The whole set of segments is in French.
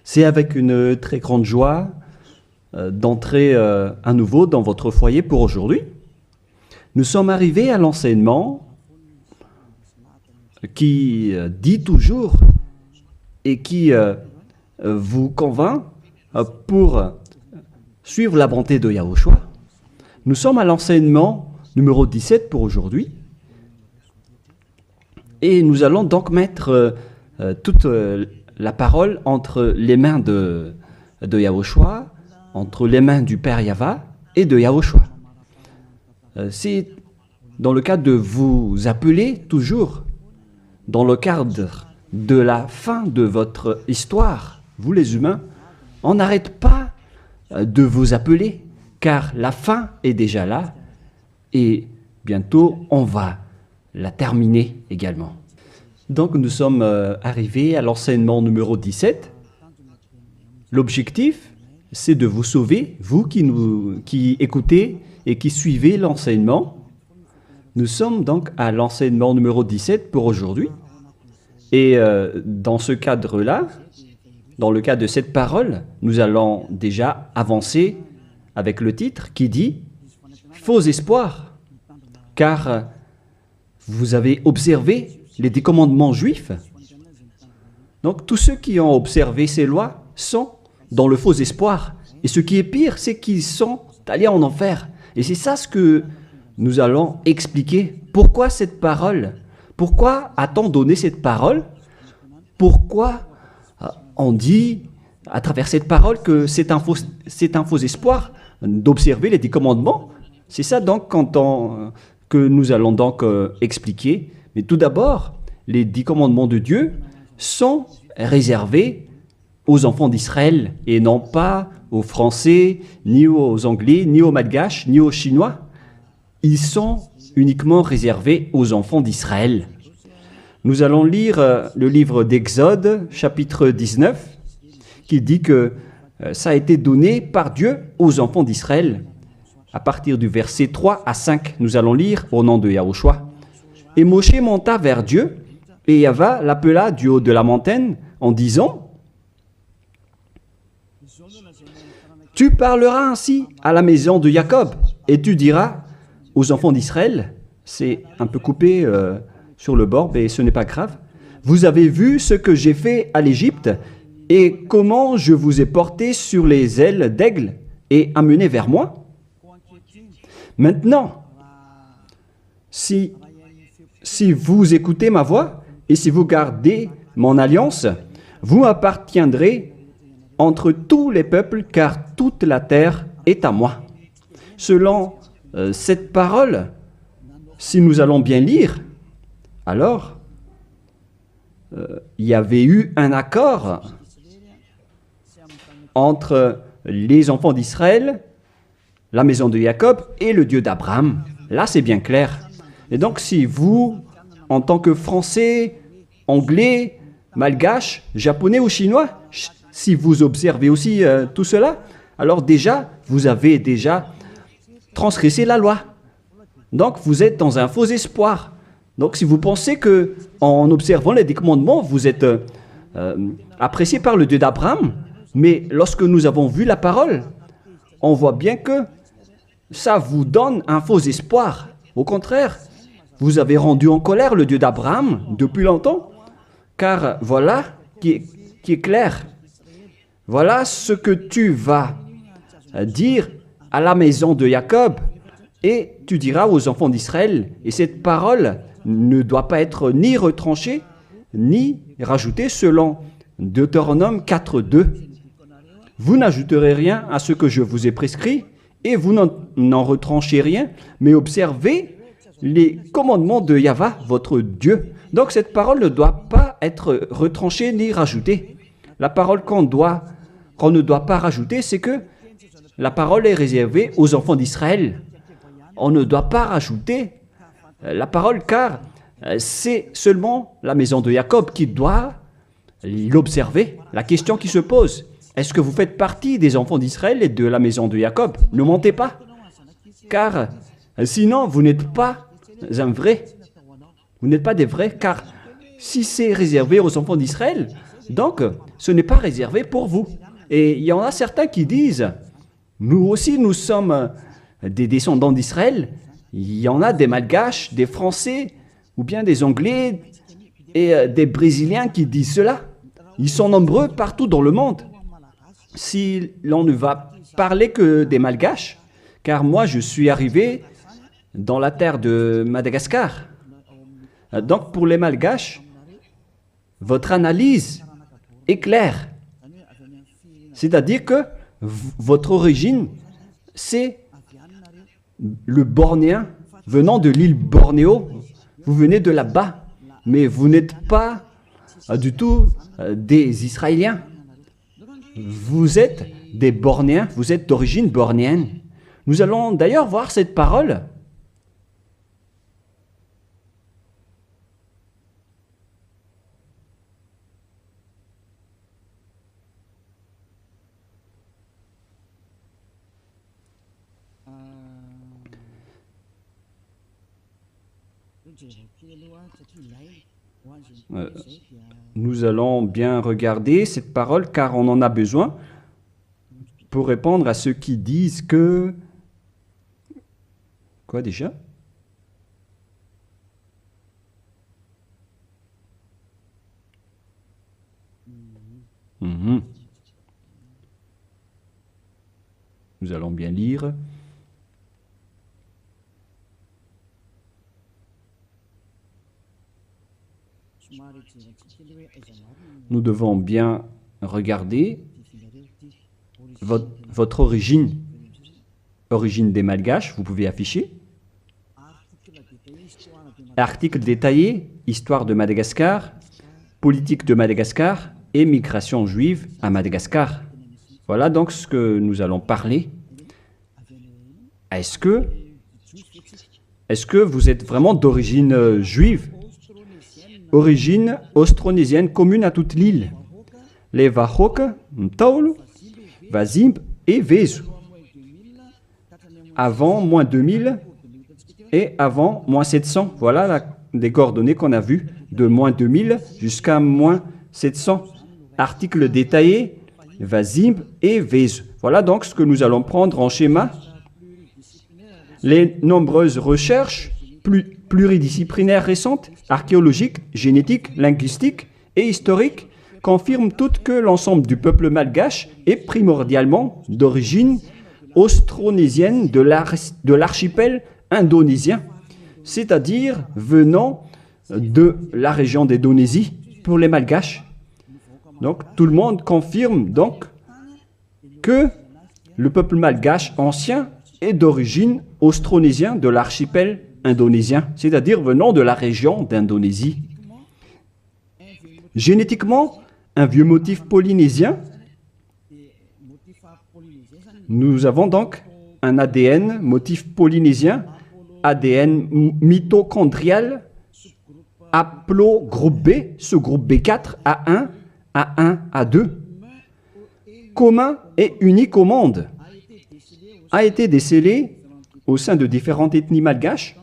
C'est avec une très grande joie d'entrer à nouveau dans votre foyer pour aujourd'hui. Nous sommes arrivés à l'enseignement qui dit toujours et qui vous convainc pour suivre la bonté de Yahushua. Nous sommes à l'enseignement numéro 17 pour aujourd'hui. Et nous allons donc mettre toute la parole entre les mains de Yahushua, entre les mains du Père Yahva et de Yahushua. C'est dans le cadre de vous appeler toujours, dans le cadre de la fin de votre histoire, vous les humains, on n'arrête pas de vous appeler, car la fin est déjà là et bientôt on va la terminer également. Donc nous sommes arrivés à l'enseignement numéro 17. L'objectif, c'est de vous sauver, vous qui écoutez et qui suivez l'enseignement. Nous sommes donc à l'enseignement numéro 17 pour aujourd'hui. Et dans ce cadre-là, dans le cadre de cette parole, nous allons déjà avancer avec le titre qui dit « Faux espoirs », car vous avez observé les 10 commandements juifs. Donc tous ceux qui ont observé ces lois sont dans le faux espoir. Et ce qui est pire, c'est qu'ils sont allés en enfer. Et c'est ça ce que nous allons expliquer. Pourquoi cette parole? Pourquoi a-t-on donné cette parole? Pourquoi on dit à travers cette parole que c'est un faux espoir d'observer les 10 commandements? C'est ça donc que nous allons donc expliquer. Mais tout d'abord, les 10 commandements de Dieu sont réservés aux enfants d'Israël et non pas aux Français, ni aux Anglais, ni aux Malgaches, ni aux Chinois. Ils sont uniquement réservés aux enfants d'Israël. Nous allons lire le livre d'Exode, chapitre 19, qui dit que ça a été donné par Dieu aux enfants d'Israël. À partir du verset 3 à 5, nous allons lire au nom de Yahushua. Et Moshe monta vers Dieu, et Yahva l'appela du haut de la montagne en disant « Tu parleras ainsi à la maison de Jacob, et tu diras aux enfants d'Israël, c'est un peu coupé sur le bord, mais ce n'est pas grave, vous avez vu ce que j'ai fait à l'Égypte, et comment je vous ai porté sur les ailes d'aigle et amené vers moi. Maintenant, si vous écoutez ma voix et si vous gardez mon alliance, vous appartiendrez entre tous les peuples, car toute la terre est à moi. » Selon cette parole, si nous allons bien lire, alors il y avait eu un accord entre les enfants d'Israël, la maison de Jacob et le Dieu d'Abraham. Là, c'est bien clair. Et donc, si vous, en tant que Français, Anglais, Malgache, Japonais ou Chinois, si vous observez aussi tout cela, alors déjà, vous avez déjà transgressé la loi. Donc, vous êtes dans un faux espoir. Donc, si vous pensez que en observant les 10 commandements, vous êtes apprécié par le Dieu d'Abraham, mais lorsque nous avons vu la parole, on voit bien que ça vous donne un faux espoir. Au contraire, vous avez rendu en colère le Dieu d'Abraham depuis longtemps, car voilà qui est clair. Voilà ce que tu vas dire à la maison de Jacob, et tu diras aux enfants d'Israël. Et cette parole ne doit pas être ni retranchée, ni rajoutée selon Deutéronome 4.2. Vous n'ajouterez rien à ce que je vous ai prescrit, et vous n'en retranchez rien, mais observez les commandements de Yahva, votre Dieu. Donc cette parole ne doit pas être retranchée ni rajoutée. La parole qu'on ne doit pas rajouter, c'est que la parole est réservée aux enfants d'Israël. On ne doit pas rajouter la parole, car c'est seulement la maison de Jacob qui doit l'observer. La question qui se pose, est-ce que vous faites partie des enfants d'Israël et de la maison de Jacob? Ne mentez pas, car sinon vous n'êtes pas un vrai. Vous n'êtes pas des vrais, car Si c'est réservé aux enfants d'Israël, donc ce n'est pas réservé pour vous. Et il y en a certains qui disent, nous aussi nous sommes des descendants d'Israël. Il y en a des Malgaches, des Français, ou bien des Anglais et des Brésiliens qui disent cela. Ils sont nombreux partout dans le monde. Si l'on ne va parler que des Malgaches, car moi je suis arrivé dans la terre de Madagascar. Donc pour les Malgaches, votre analyse est claire. C'est-à-dire que votre origine, c'est le Bornéen venant de l'île Bornéo. Vous venez de là-bas, mais vous n'êtes pas du tout des Israéliens. Vous êtes des Bornéens, vous êtes d'origine bornéenne. Nous allons d'ailleurs voir cette parole. Nous allons bien regarder cette parole car on en a besoin pour répondre à ceux qui disent que... Quoi déjà? Nous allons bien lire. Nous devons bien regarder votre origine des Malgaches, vous pouvez afficher. Article détaillé, histoire de Madagascar, politique de Madagascar et migration juive à Madagascar. Voilà donc ce que nous allons parler. Est-ce que vous êtes vraiment d'origine juive? Origine austronésienne commune à toute l'île. Les Wahok, Ntaulu, Wazimb et Vezu. Avant moins 2000 et avant moins 700. Voilà les coordonnées qu'on a vues de moins 2000 jusqu'à moins 700. Article détaillé, Wazimb et Vezu. Voilà donc ce que nous allons prendre en schéma. Les nombreuses recherches pluridisciplinaires récentes, archéologiques, génétiques, linguistiques et historiques, confirment toutes que l'ensemble du peuple malgache est primordialement d'origine austronésienne de l'archipel indonésien, c'est-à-dire venant de la région d'Indonésie pour les Malgaches. Donc tout le monde confirme donc que le peuple malgache ancien est d'origine austronésienne de l'archipel indonésien, c'est-à-dire venant de la région d'Indonésie. Génétiquement, un vieux motif polynésien. Nous avons donc un ADN motif polynésien, ADN mitochondrial, haplogroupe B, sous-groupe B4, A1, A1, A2, commun et unique au monde, a été décelé au sein de différentes ethnies malgaches,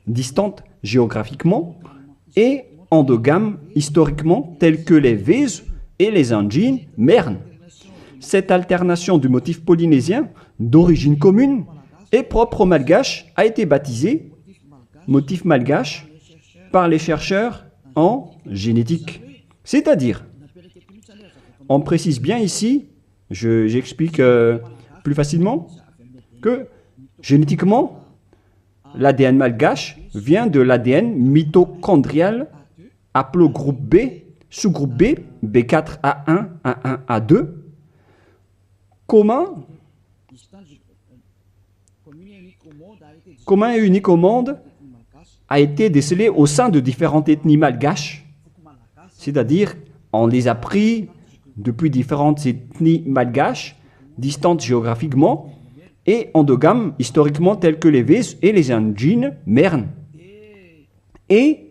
distantes géographiquement et endogames historiquement, telles que les Vezu et les Anjin Merne. Cette alternation du motif polynésien d'origine commune et propre aux Malgaches a été baptisée motif malgache par les chercheurs en génétique. C'est-à-dire, on précise bien ici, j'explique plus facilement, que génétiquement, l'ADN malgache vient de l'ADN mitochondrial haplogroupe B, sous-groupe B, B4, A1, A1, A2, commun et unique au monde, a été décelé au sein de différentes ethnies malgaches, c'est-à-dire on les a pris depuis différentes ethnies malgaches, distantes géographiquement, et endogames historiquement tels que les Vezu et les Anjin Merne. Et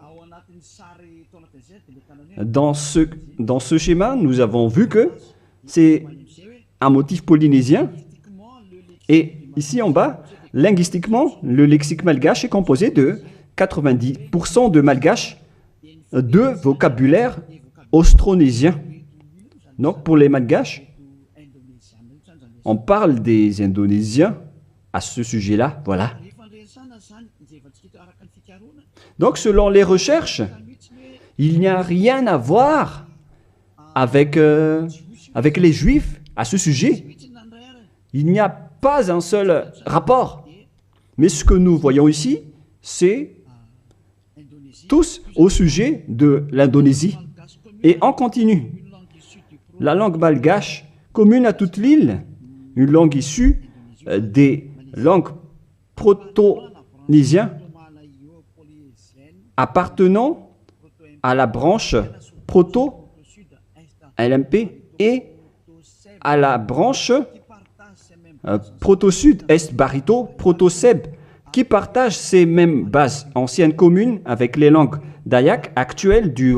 dans ce schéma, nous avons vu que c'est un motif polynésien. Et ici en bas, linguistiquement, le lexique malgache est composé de 90% de malgache de vocabulaire austronésien. Donc pour les Malgaches, on parle des Indonésiens à ce sujet-là, voilà. Donc selon les recherches, il n'y a rien à voir avec, avec les Juifs à ce sujet. Il n'y a pas un seul rapport. Mais ce que nous voyons ici, c'est tous au sujet de l'Indonésie. Et on continue. La langue malgache, commune à toute l'île, une langue issue des langues proto-nésiennes appartenant à la branche proto-LMP et à la branche proto-sud-est barito, proto-seb, qui partagent ces mêmes bases anciennes communes avec les langues dayak actuelles du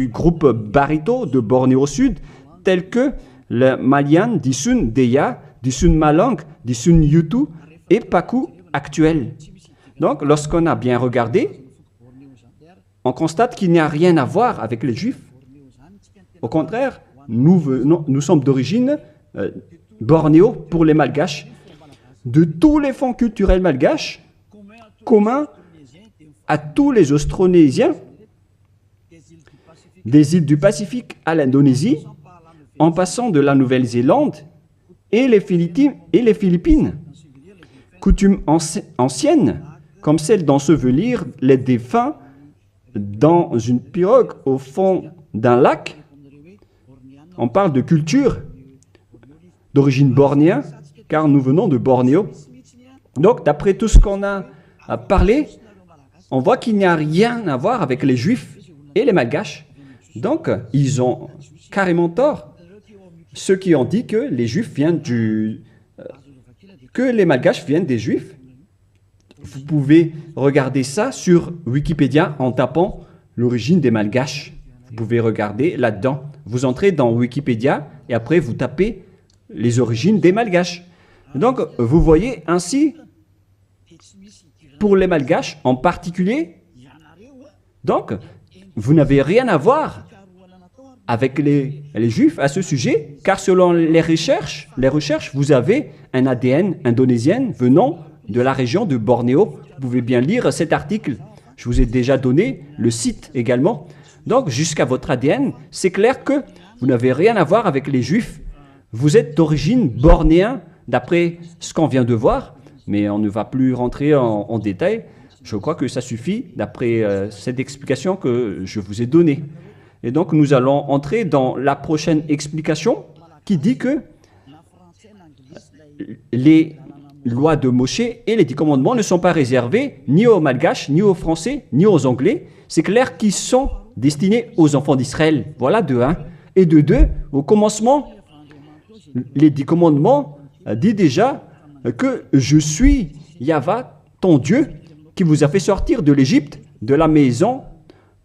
groupe barito de Bornéo Sud, telles que le Malian, Disun Deya, Disun Malang, Disun Yutu et Paku actuel. Donc, lorsqu'on a bien regardé, on constate qu'il n'y a rien à voir avec les Juifs. Au contraire, nous sommes d'origine Bornéo pour les Malgaches. De tous les fonds culturels malgaches, communs à tous les Austronésiens, des îles du Pacifique à l'Indonésie, en passant de la Nouvelle-Zélande et les Philippines. Coutumes anciennes, comme celle d'ensevelir les défunts dans une pirogue au fond d'un lac. On parle de culture d'origine bornéenne, car nous venons de Bornéo. Donc, d'après tout ce qu'on a parlé, on voit qu'il n'y a rien à voir avec les Juifs et les Malgaches. Donc, ils ont carrément tort. Ceux qui ont dit que les Juifs viennent que les Malgaches viennent des Juifs. Vous pouvez regarder ça sur Wikipédia en tapant l'origine des Malgaches. Vous pouvez regarder là-dedans. Vous entrez dans Wikipédia et après vous tapez les origines des Malgaches. Donc, vous voyez ainsi, pour les Malgaches en particulier, donc, vous n'avez rien à voir avec les Juifs à ce sujet, car selon les recherches, vous avez un ADN indonésien venant de la région de Bornéo. Vous pouvez bien lire cet article. Je vous ai déjà donné le site également. Donc, jusqu'à votre ADN, c'est clair que vous n'avez rien à voir avec les Juifs. Vous êtes d'origine bornéenne, d'après ce qu'on vient de voir, mais on ne va plus rentrer en détail. Je crois que ça suffit d'après cette explication que je vous ai donnée. Et donc, nous allons entrer dans la prochaine explication qui dit que les lois de Moshe et les 10 commandements ne sont pas réservés ni aux Malgaches, ni aux Français, ni aux Anglais. C'est clair qu'ils sont destinés aux enfants d'Israël. Voilà de 1. Et de 2, au commencement, les 10 commandements dit déjà que je suis Yahva, ton Dieu, qui vous a fait sortir de l'Égypte, de la maison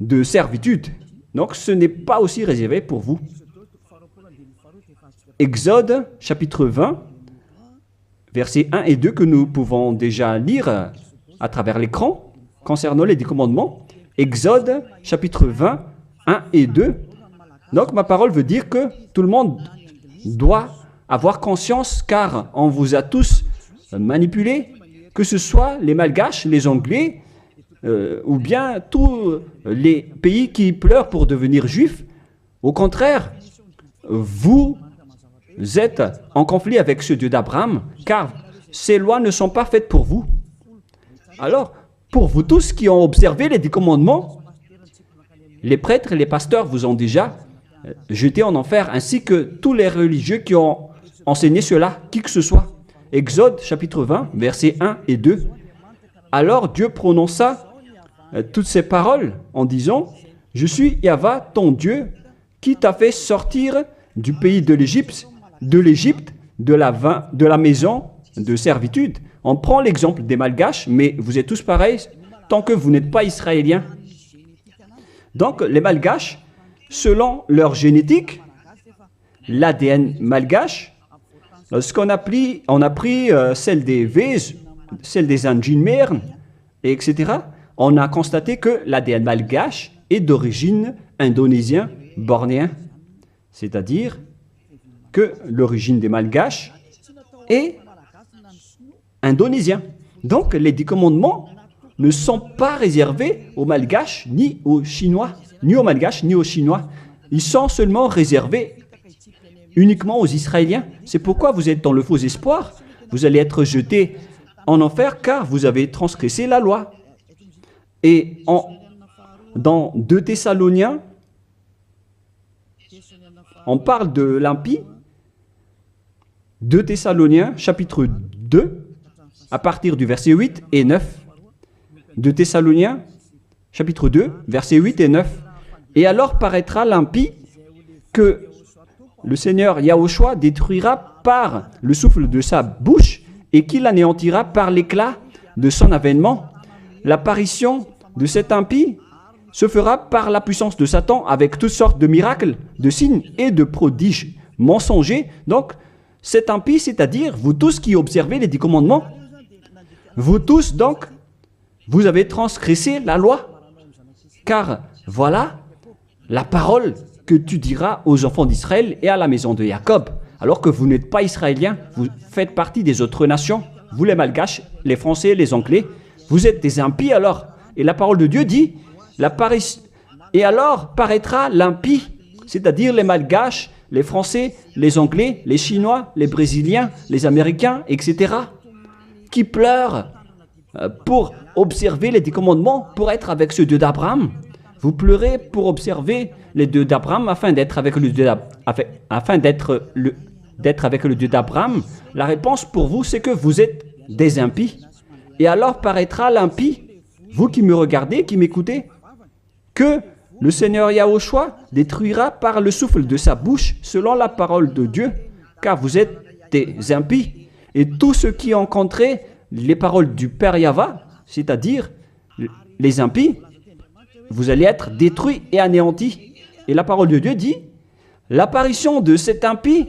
de servitude. Donc ce n'est pas aussi réservé pour vous. Exode chapitre 20, versets 1 et 2 que nous pouvons déjà lire à travers l'écran concernant les 10 commandements. Exode chapitre 20, 1 et 2. Donc ma parole veut dire que tout le monde doit avoir conscience, car on vous a tous manipulés, que ce soit les Malgaches, les Anglais, ou bien tous les pays qui pleurent pour devenir juifs. Au contraire, vous êtes en conflit avec ce Dieu d'Abraham, car ces lois ne sont pas faites pour vous. Alors, pour vous tous qui ont observé les 10 commandements, les prêtres et les pasteurs vous ont déjà jeté en enfer, ainsi que tous les religieux qui ont enseigné cela, qui que ce soit. Exode chapitre 20, versets 1 et 2. Alors Dieu prononça toutes ces paroles en disant « Je suis Yahva, ton Dieu, qui t'a fait sortir du pays de l'Égypte, de la maison de servitude. » On prend l'exemple des Malgaches, mais vous êtes tous pareils tant que vous n'êtes pas israéliens. Donc les Malgaches, selon leur génétique, l'ADN malgache, on a pris celle des Vèze, celle des Anjinmerne, etc. On a constaté que l'ADN malgache est d'origine indonésien, bornéen. C'est-à-dire que l'origine des Malgaches est indonésien. Donc les 10 commandements ne sont pas réservés aux Malgaches ni aux Chinois, ni aux Malgaches ni aux Chinois. Ils sont seulement réservés uniquement aux Israéliens. C'est pourquoi vous êtes dans le faux espoir. Vous allez être jetés en enfer car vous avez transgressé la loi. Et dans 2 Thessaloniens, on parle de l'impie. 2 Thessaloniens, chapitre 2, à partir du verset 8 et 9. 2 Thessaloniens, chapitre 2, versets 8 et 9. Et alors paraîtra l'impie que le Seigneur Yahushua détruira par le souffle de sa bouche et qu'il anéantira par l'éclat de son avènement. L'apparition de cet impie se fera par la puissance de Satan avec toutes sortes de miracles, de signes et de prodiges mensongers. Donc, cet impie, c'est-à-dire vous tous qui observez les 10 commandements, vous tous donc, vous avez transgressé la loi. Car voilà la parole que tu diras aux enfants d'Israël et à la maison de Jacob. Alors que vous n'êtes pas israéliens, vous faites partie des autres nations. Vous les Malgaches, les Français, les Anglais, vous êtes des impies alors. Et la parole de Dieu dit, et alors paraîtra l'impie, c'est-à-dire les Malgaches, les Français, les Anglais, les Chinois, les Brésiliens, les Américains, etc., qui pleurent pour observer les 10 commandements, pour être avec ce Dieu d'Abraham. Vous pleurez pour observer les dieux d'Abraham afin d'être avec le Dieu avec le Dieu d'Abraham. La réponse pour vous, c'est que vous êtes des impies. Et alors paraîtra l'impie, vous qui me regardez, qui m'écoutez, que le Seigneur Yahushua détruira par le souffle de sa bouche selon la parole de Dieu, car vous êtes des impies. Et tous ceux qui ont rencontré les paroles du Père Yahva, c'est-à-dire les impies, vous allez être détruits et anéantis. Et la parole de Dieu dit, l'apparition de cet impie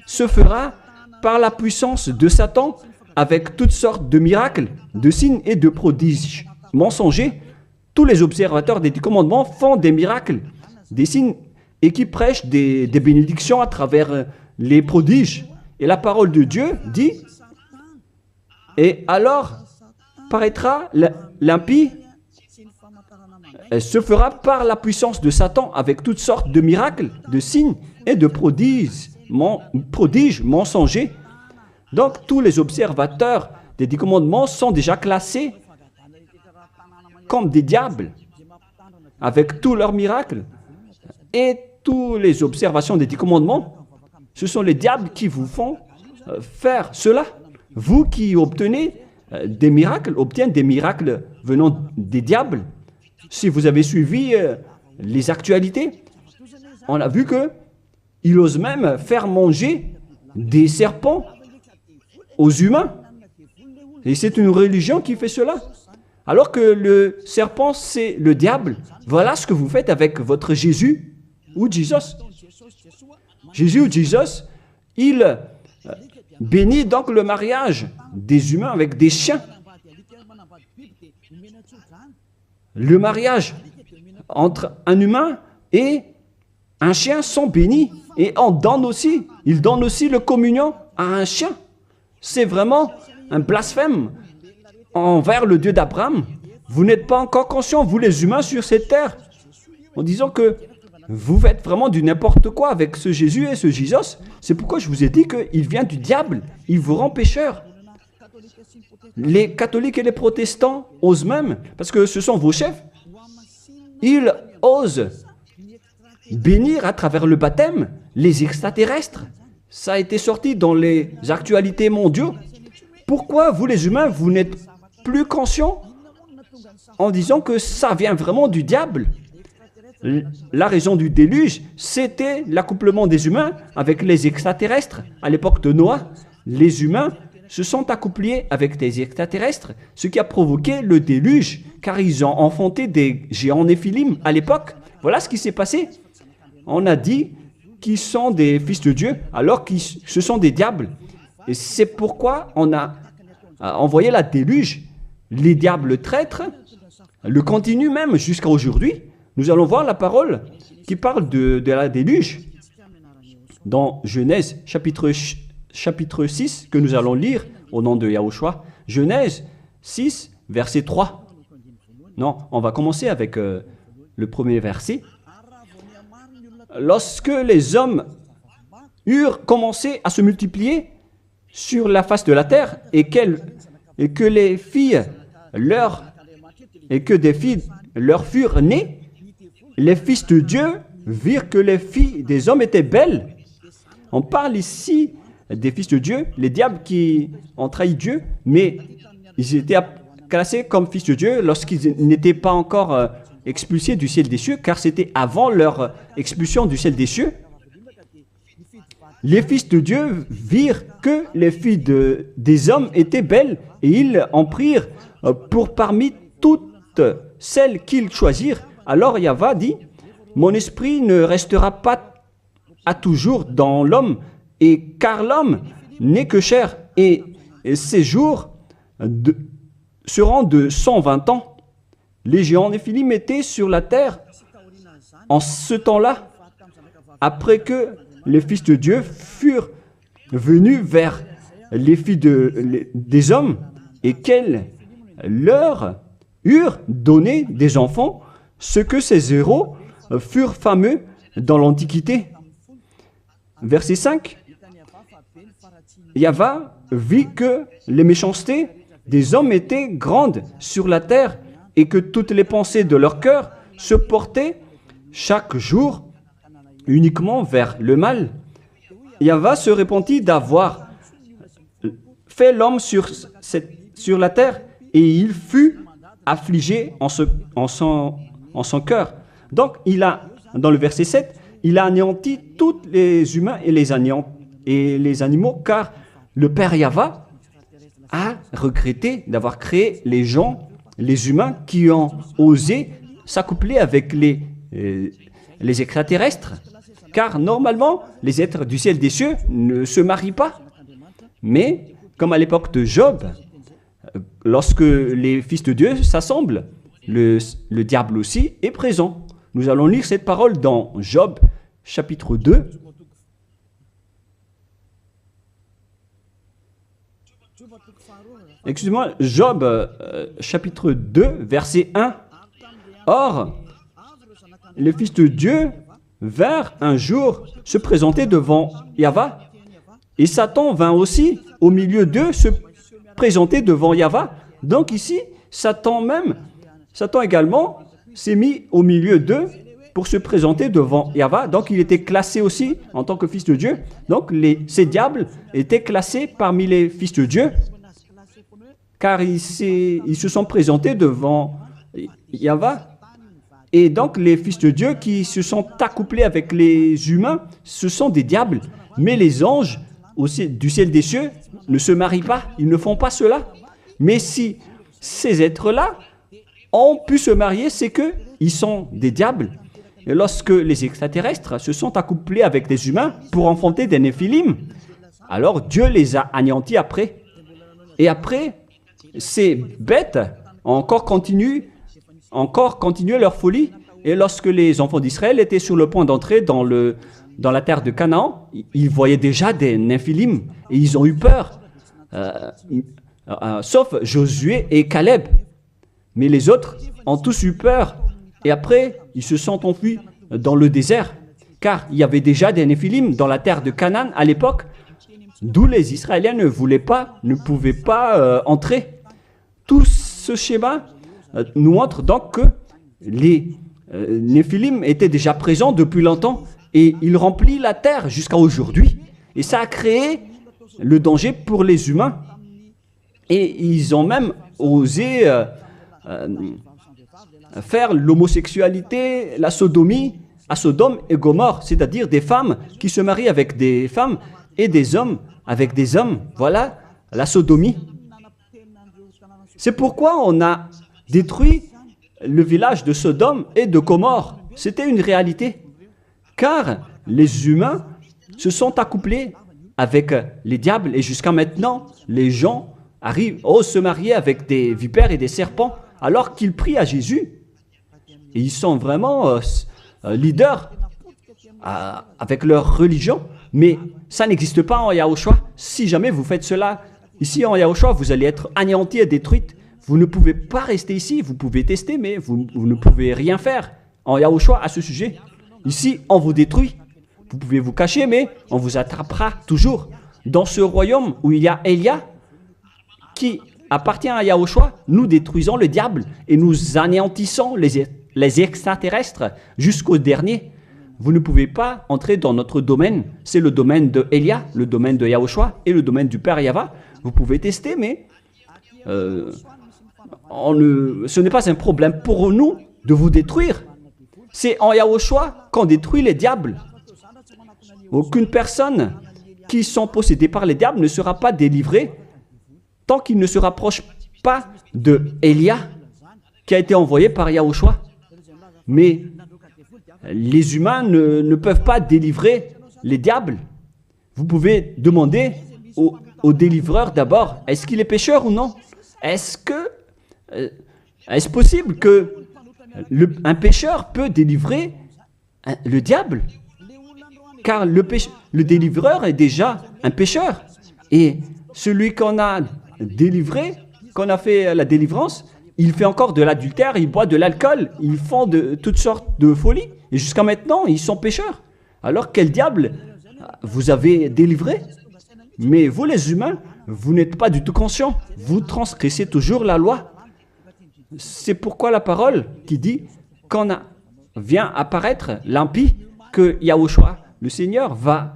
se fera par la puissance de Satan avec toutes sortes de miracles, de signes et de prodiges mensongers. Tous les observateurs des 10 commandements font des miracles, des signes et qui prêchent des bénédictions à travers les prodiges. Et la parole de Dieu dit, et alors paraîtra l'impie, se fera par la puissance de Satan avec toutes sortes de miracles, de signes et de prodiges mensongers. Donc tous les observateurs des 10 commandements sont déjà classés comme des diables avec tous leurs miracles. Et toutes les observations des 10 commandements, ce sont les diables qui vous font faire cela. Vous qui obtenez des miracles, venant des diables. Si vous avez suivi les actualités, on a vu qu'il ose même faire manger des serpents aux humains. Et c'est une religion qui fait cela. Alors que le serpent, c'est le diable. Voilà ce que vous faites avec votre Jésus ou Jesus. Jésus ou Jesus, il bénit donc le mariage des humains avec des chiens. Le mariage entre un humain et un chien sont bénis. Et il donne aussi le communion à un chien. C'est vraiment un blasphème envers le Dieu d'Abraham. Vous n'êtes pas encore conscients, vous les humains sur cette terre, en disant que vous faites vraiment du n'importe quoi avec ce Jésus et ce Jesus. C'est pourquoi je vous ai dit qu'il vient du diable. Il vous rend pécheur. Les catholiques et les protestants osent même, parce que ce sont vos chefs, ils osent bénir à travers le baptême les extraterrestres. Ça a été sorti dans les actualités mondiaux. Pourquoi vous les humains, vous n'êtes plus conscients en disant que ça vient vraiment du diable? La raison du déluge, c'était l'accouplement des humains avec les extraterrestres. À l'époque de Noah, les humains se sont accouplés avec des extraterrestres, ce qui a provoqué le déluge, car ils ont enfanté des géants néphilim à l'époque. Voilà ce qui s'est passé. On a dit qu'ils sont des fils de Dieu, alors que ce sont des diables. Et c'est pourquoi on a envoyé la déluge. Les diables traîtres le continuent même jusqu'à aujourd'hui. Nous allons voir la parole qui parle de la déluge dans Genèse chapitre 6 que nous allons lire au nom de Yahushua. Genèse 6, verset 3. Non, on va commencer avec le premier verset. Lorsque les hommes eurent commencé à se multiplier sur la face de la terre et que des filles leur furent nées, les fils de Dieu virent que les filles des hommes étaient belles. On parle ici des fils de Dieu, les diables qui ont trahi Dieu, mais ils étaient classés comme fils de Dieu lorsqu'ils n'étaient pas encore expulsés du ciel des cieux, car c'était avant leur expulsion du ciel des cieux. Les fils de Dieu virent que les filles des hommes étaient belles, et ils en prirent pour parmi toutes celles qu'ils choisirent. Alors Yahva dit, « Mon esprit ne restera pas à toujours dans l'homme, et car l'homme n'est que chair, et ses jours seront de 120 ans. » Les géants Néphilim étaient sur la terre en ce temps-là, après que les fils de Dieu furent venus vers les filles des hommes et qu'elles leur eurent donné des enfants, ce que ces héros furent fameux dans l'Antiquité. Verset 5. Yahva vit que les méchancetés des hommes étaient grandes sur la terre et que toutes les pensées de leur cœur se portaient chaque jour uniquement vers le mal. Yahva se repentit d'avoir fait l'homme sur la terre et il fut affligé en son cœur. Donc, dans le verset 7, il a anéanti tous les humains et les animaux, car le Père Yahva a regretté d'avoir créé les gens, les humains qui ont osé s'accoupler avec les extraterrestres. Car normalement, les êtres du ciel des cieux ne se marient pas. Mais, comme à l'époque de Job, lorsque les fils de Dieu s'assemblent, le diable aussi est présent. Nous allons lire cette parole dans Job, chapitre 2. Excusez-moi, Job, chapitre 2, verset 1. Or, les fils de Dieu vinrent un jour se présenter devant Yahva, et Satan vint aussi au milieu d'eux se présenter devant Yahva. Donc ici, Satan également s'est mis au milieu d'eux pour se présenter devant Yahva. Donc il était classé aussi en tant que fils de Dieu. Donc ces diables étaient classés parmi les fils de Dieu, car ils se sont présentés devant Yahva. Et donc, les fils de Dieu qui se sont accouplés avec les humains, ce sont des diables. Mais les anges du ciel des cieux ne se marient pas, ils ne font pas cela. Mais si ces êtres-là ont pu se marier, c'est qu'ils sont des diables. Et lorsque les extraterrestres se sont accouplés avec des humains pour enfanter des néphilim, alors Dieu les a anéantis après. Et après, ces bêtes ont encore continué leur folie. Et lorsque les enfants d'Israël étaient sur le point d'entrer dans la terre de Canaan, ils voyaient déjà des néphilim et ils ont eu peur, sauf Josué et Caleb. Mais les autres ont tous eu peur et après ils se sont enfuis dans le désert, car il y avait déjà des néphilim dans la terre de Canaan à l'époque, d'où les Israéliens ne pouvaient pas entrer. Tout ce schéma nous montre donc que les néphilim étaient déjà présents depuis longtemps et ils remplissent la terre jusqu'à aujourd'hui. Et ça a créé le danger pour les humains. Et ils ont même osé faire l'homosexualité, la sodomie à Sodome et Gomorrhe, c'est-à-dire des femmes qui se marient avec des femmes et des hommes avec des hommes. Voilà la sodomie. C'est pourquoi on a détruit le village de Sodome et de Gomorrhe. C'était une réalité. Car les humains se sont accouplés avec les diables et jusqu'à maintenant, les gens osent se marier avec des vipères et des serpents alors qu'ils prient à Jésus. et ils sont vraiment leaders avec leur religion, mais ça n'existe pas en Yahushua. Si jamais vous faites cela ici en Yahushua, vous allez être anéantis et détruits. Vous ne pouvez pas rester ici, vous pouvez tester, mais vous ne pouvez rien faire en Yahushua à ce sujet. Ici, on vous détruit. Vous pouvez vous cacher, mais on vous attrapera toujours. Dans ce royaume où il y a Elia, qui appartient à Yahushua, nous détruisons le diable et nous anéantissons les extraterrestres jusqu'au dernier. Vous ne pouvez pas entrer dans notre domaine. C'est le domaine de Elia, le domaine de Yahushua et le domaine du Père Yahva. Vous pouvez tester, mais ce n'est pas un problème pour nous de vous détruire. C'est en Yahushua qu'on détruit les diables. Aucune personne qui sont possédées par les diables ne sera pas délivrée tant qu'il ne se rapproche pas de Elia qui a été envoyé par Yahushua. Mais les humains ne peuvent pas délivrer les diables. Vous pouvez demander au délivreur d'abord, est-ce qu'il est pécheur ou non? Est-ce possible que un pécheur peut délivrer le diable? Car le délivreur est déjà un pécheur. Et celui qu'on a délivré, qu'on a fait la délivrance, il fait encore de l'adultère, il boit de l'alcool, ils font de toutes sortes de folies. Et jusqu'à maintenant, ils sont pécheurs. Alors quel diable vous avez délivré? Mais vous les humains, vous n'êtes pas du tout conscients. Vous transgressez toujours la loi. C'est pourquoi la parole qui dit quand vient apparaître l'impie, que Yahushua, le Seigneur, va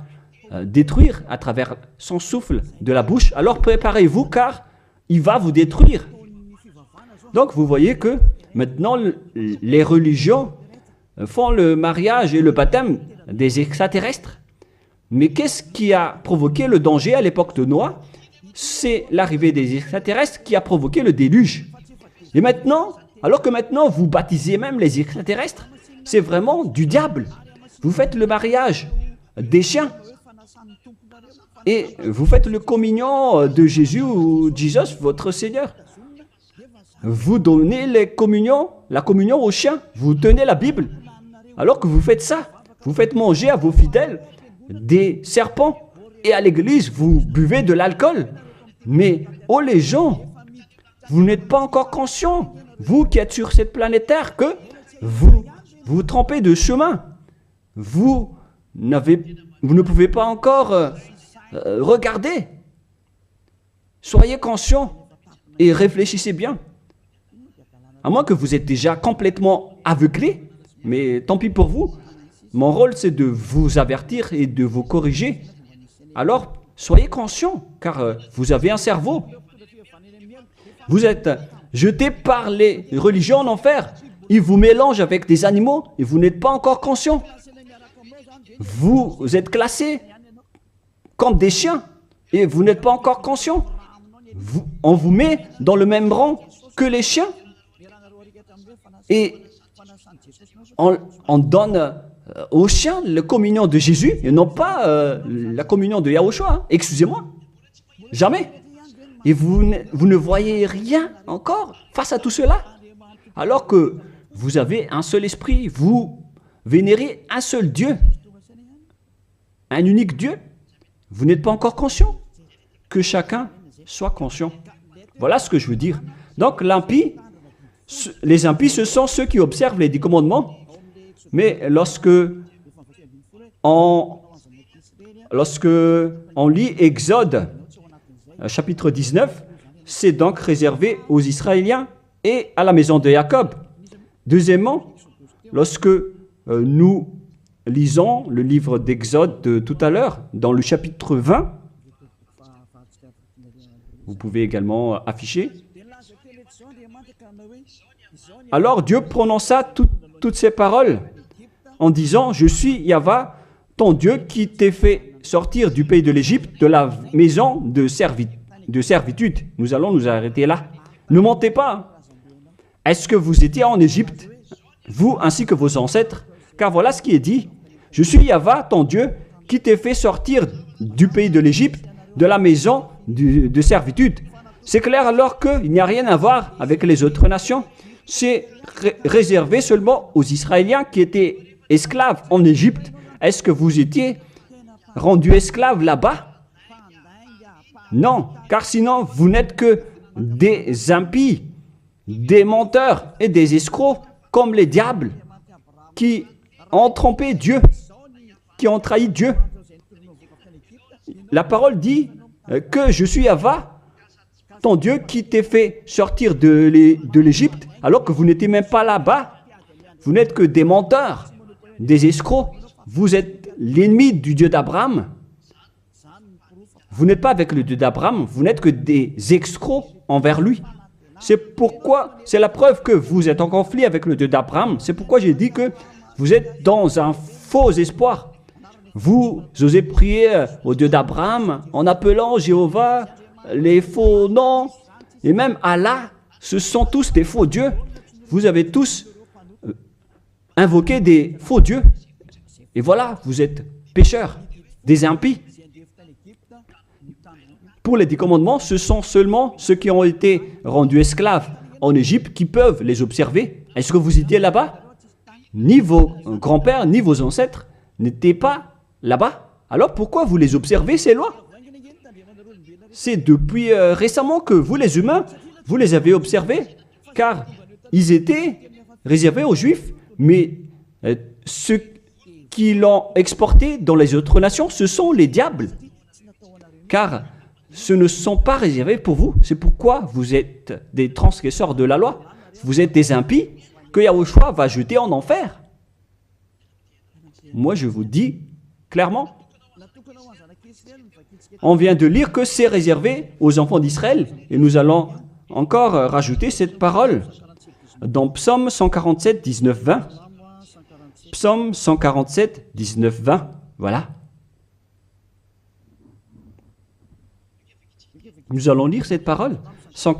détruire à travers son souffle de la bouche. Alors préparez-vous car il va vous détruire. Donc vous voyez que maintenant les religions font le mariage et le baptême des extraterrestres. Mais qu'est-ce qui a provoqué le danger à l'époque de Noah? C'est l'arrivée des extraterrestres qui a provoqué le déluge. Et maintenant, alors que maintenant vous baptisez même les extraterrestres, c'est vraiment du diable. Vous faites le mariage des chiens et vous faites le communion de Jésus ou Jesus, votre Seigneur. Vous donnez la communion aux chiens, vous tenez la Bible. Alors que vous faites ça, vous faites manger à vos fidèles des serpents et à l'église, vous buvez de l'alcool. Mais, oh les gens, vous n'êtes pas encore conscients, vous qui êtes sur cette planète Terre, que vous trompez de chemin. Vous ne pouvez pas encore regarder. Soyez conscients et réfléchissez bien. À moins que vous êtes déjà complètement aveuglé, mais tant pis pour vous. Mon rôle, c'est de vous avertir et de vous corriger. Alors, soyez conscients, car vous avez un cerveau. Vous êtes jetés par les religions en enfer. Ils vous mélangent avec des animaux et vous n'êtes pas encore conscients. Vous êtes classés comme des chiens et vous n'êtes pas encore conscients. On vous met dans le même rang que les chiens. Et on donne aux chiens la communion de Jésus et non pas la communion de Yahushua. Hein. Excusez-moi. Jamais. Et vous ne voyez rien encore face à tout cela. Alors que vous avez un seul esprit, vous vénérez un seul Dieu. Un unique Dieu. Vous n'êtes pas encore conscient. Que chacun soit conscient. Voilà ce que je veux dire. Donc les impies, ce sont ceux qui observent les 10 commandements. Mais lorsque on lit Exode, chapitre 19, c'est donc réservé aux Israéliens et à la maison de Jacob. Deuxièmement, lorsque nous lisons le livre d'Exode de tout à l'heure, dans le chapitre 20, vous pouvez également afficher. Alors Dieu prononça toutes ces paroles en disant « Je suis Yahva, ton Dieu, qui t'ai fait sortir du pays de l'Égypte, de la maison de servitude. » Nous allons nous arrêter là. Ne mentez pas. Est-ce que vous étiez en Égypte, vous ainsi que vos ancêtres? Car voilà ce qui est dit. « Je suis Yahva, ton Dieu, qui t'ai fait sortir du pays de l'Égypte, de la maison de servitude. » C'est clair alors qu'il n'y a rien à voir avec les autres nations. C'est réservé seulement aux Israéliens qui étaient esclaves en Égypte? Est-ce que vous étiez rendus esclaves là-bas? Non, car sinon vous n'êtes que des impies, des menteurs et des escrocs comme les diables qui ont trompé Dieu, qui ont trahi Dieu. La parole dit que je suis Yahva, ton Dieu qui t'ai fait sortir de l'Égypte alors que vous n'étiez même pas là-bas. Vous n'êtes que des menteurs, des escrocs. Vous êtes l'ennemi du Dieu d'Abraham. Vous n'êtes pas avec le Dieu d'Abraham, vous n'êtes que des escrocs envers lui. C'est pourquoi, c'est la preuve que vous êtes en conflit avec le Dieu d'Abraham. C'est pourquoi j'ai dit que vous êtes dans un faux espoir. Vous osez prier au Dieu d'Abraham en appelant Jéhovah les faux noms. Et même Allah, ce sont tous des faux dieux. Vous avez tous invoqué des faux dieux. Et voilà, vous êtes pécheurs, des impies. Pour les 10 commandements, ce sont seulement ceux qui ont été rendus esclaves en Égypte qui peuvent les observer. Est-ce que vous étiez là-bas? Ni vos grands-pères, ni vos ancêtres n'étaient pas là-bas. Alors pourquoi vous les observez, ces lois? C'est depuis récemment que vous, les humains, vous les avez observés, car ils étaient réservés aux Juifs, mais ceux qui l'ont exporté dans les autres nations, ce sont les diables. Car ce ne sont pas réservés pour vous. C'est pourquoi vous êtes des transgresseurs de la loi. Vous êtes des impies que Yahushua va jeter en enfer. Moi, je vous dis clairement, on vient de lire que c'est réservé aux enfants d'Israël et nous allons encore rajouter cette parole dans Psaume 147, 19, 20. Psaume 147, 19, 20. Voilà. Nous allons lire cette parole. Psaume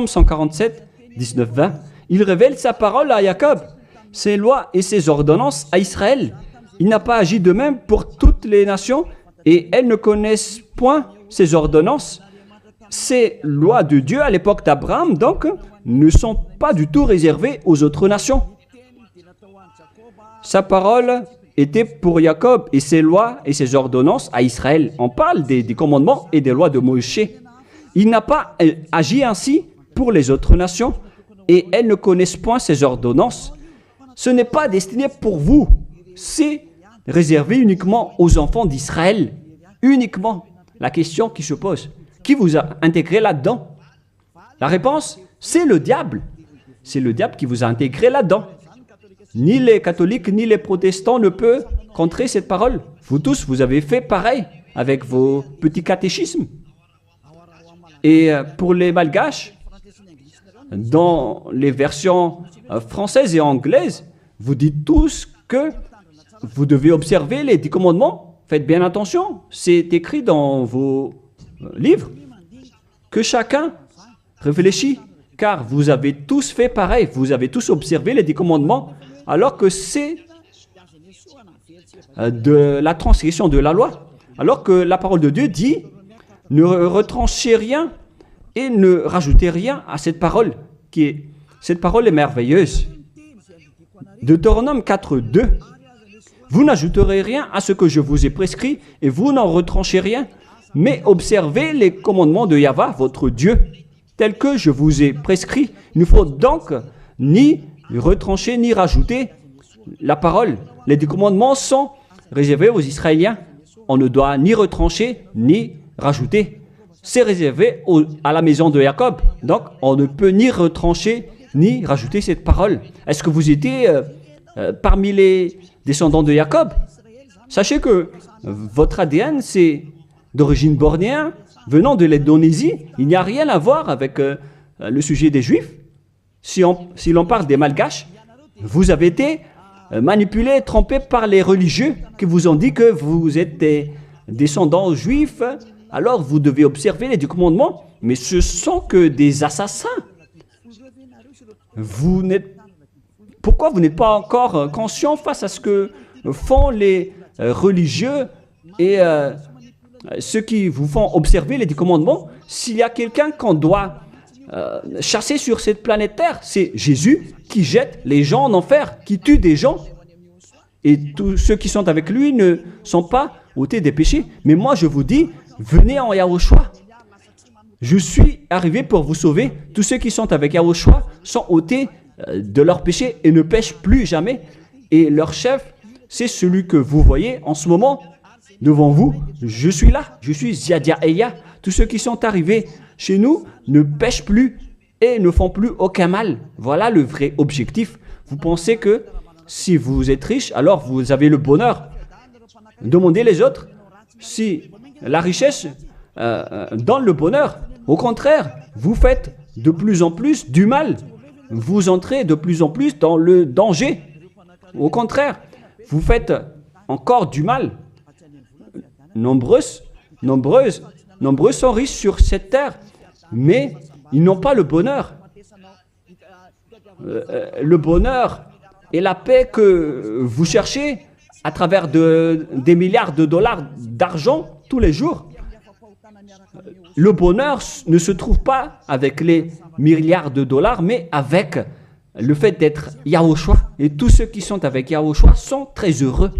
147, 19, 20. Il révèle sa parole à Jacob, ses lois et ses ordonnances à Israël. Il n'a pas agi de même pour toutes les nations et elles ne connaissent point ses ordonnances. Ces lois de Dieu à l'époque d'Abraham, donc, ne sont pas du tout réservées aux autres nations. Sa parole était pour Jacob et ses lois et ses ordonnances à Israël. On parle des commandements et des lois de Moïse. Il n'a pas agi ainsi pour les autres nations et elles ne connaissent point ses ordonnances. Ce n'est pas destiné pour vous, c'est réservé uniquement aux enfants d'Israël. Uniquement. La question qui se pose, qui vous a intégré là-dedans? La réponse, c'est le diable. C'est le diable qui vous a intégré là-dedans. Ni les catholiques, ni les protestants ne peuvent contrer cette parole. Vous tous, vous avez fait pareil avec vos petits catéchismes. Et pour les malgaches, dans les versions françaises et anglaises, vous dites tous que vous devez observer les 10 commandements. Faites bien attention, c'est écrit dans vos livres. Que chacun réfléchit, car vous avez tous fait pareil. Vous avez tous observé les 10 commandements, alors que c'est de la transgression de la loi. Alors que la parole de Dieu dit, ne retranchez rien et ne rajoutez rien à cette parole. Cette parole est merveilleuse. Deutéronome 4, 2. Vous n'ajouterez rien à ce que je vous ai prescrit et vous n'en retranchez rien, mais observez les commandements de Yahva, votre Dieu, tels que je vous ai prescrits. Il ne faut donc ni retrancher ni rajouter la parole. Les 10 commandements sont réservés aux Israéliens. On ne doit ni retrancher ni rajouter. C'est réservé à la maison de Jacob. Donc, on ne peut ni retrancher ni rajouter cette parole. Est-ce que vous étiez parmi les descendants de Jacob? Sachez que votre ADN, c'est d'origine bornéenne, venant de l'Indonésie. Il n'y a rien à voir avec le sujet des Juifs. Si l'on parle des Malgaches, vous avez été manipulés, trompés par les religieux qui vous ont dit que vous êtes des descendants juifs. Alors vous devez observer les 10 commandements, mais ce sont que des assassins. Pourquoi vous n'êtes pas encore conscient face à ce que font les religieux et ceux qui vous font observer les 10 commandements? S'il y a quelqu'un qu'on doit chassé sur cette planète Terre. C'est Jésus qui jette les gens en enfer, qui tue des gens. Et tous ceux qui sont avec lui ne sont pas ôtés des péchés. Mais moi, je vous dis, venez en Yahushua. Je suis arrivé pour vous sauver. Tous ceux qui sont avec Yahushua sont ôtés de leurs péchés et ne pêchent plus jamais. Et leur chef, c'est celui que vous voyez en ce moment devant vous. Je suis là, je suis Ziadia Eya. Tous ceux qui sont arrivés chez nous ne pêchent plus et ne font plus aucun mal. Voilà le vrai objectif. Vous pensez que si vous êtes riche, alors vous avez le bonheur. Demandez les autres si la richesse donne le bonheur. Au contraire, vous faites de plus en plus du mal. Vous entrez de plus en plus dans le danger. Au contraire, vous faites encore du mal. Nombreux sont riches sur cette terre, mais ils n'ont pas le bonheur. Le bonheur et la paix que vous cherchez à travers des milliards de dollars d'argent tous les jours. Le bonheur ne se trouve pas avec les milliards de dollars, mais avec le fait d'être Yahushua. Et tous ceux qui sont avec Yahushua sont très heureux,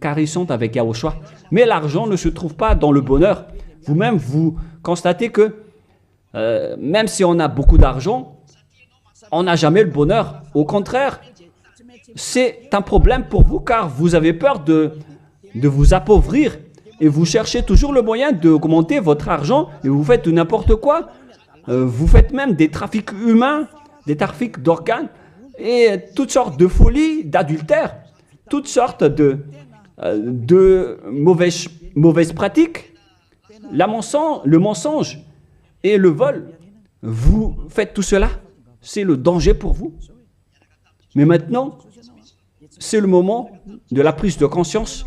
car ils sont avec Yahushua. Mais l'argent ne se trouve pas dans le bonheur. Vous-même, vous constatez que même si on a beaucoup d'argent, on n'a jamais le bonheur. Au contraire, c'est un problème pour vous, car vous avez peur de vous appauvrir. Et vous cherchez toujours le moyen d'augmenter votre argent et vous faites n'importe quoi. Vous faites même des trafics humains, des trafics d'organes et toutes sortes de folies, d'adultère, toutes sortes de mauvaises pratiques, le mensonge et le vol. Vous faites tout cela, c'est le danger pour vous. Mais maintenant, c'est le moment de la prise de conscience.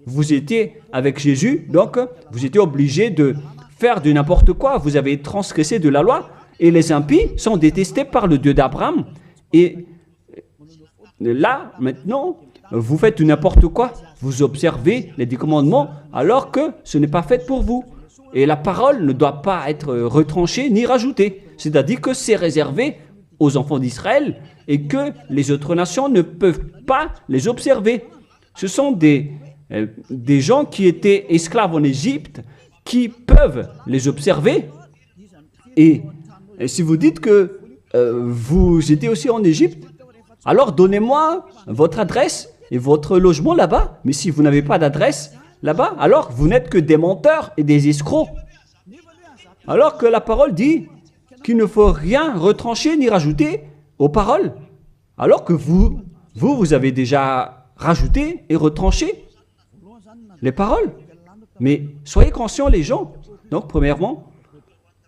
Vous étiez avec Jésus, donc vous étiez obligé de faire du n'importe quoi. Vous avez transgressé de la loi et les impies sont détestés par le Dieu d'Abraham. Et là, maintenant, vous faites du n'importe quoi. Vous observez les 10 commandements alors que ce n'est pas fait pour vous. Et la parole ne doit pas être retranchée ni rajoutée. C'est-à-dire que c'est réservé aux enfants d'Israël et que les autres nations ne peuvent pas les observer. Ce sont des gens qui étaient esclaves en Égypte, qui peuvent les observer. Et si vous dites que vous étiez aussi en Égypte, alors donnez-moi votre adresse et votre logement là-bas. Mais si vous n'avez pas d'adresse là-bas, alors vous n'êtes que des menteurs et des escrocs. Alors que la parole dit qu'il ne faut rien retrancher ni rajouter aux paroles. Alors que vous avez déjà rajouté et retranché les paroles. Mais soyez conscients les gens. Donc premièrement,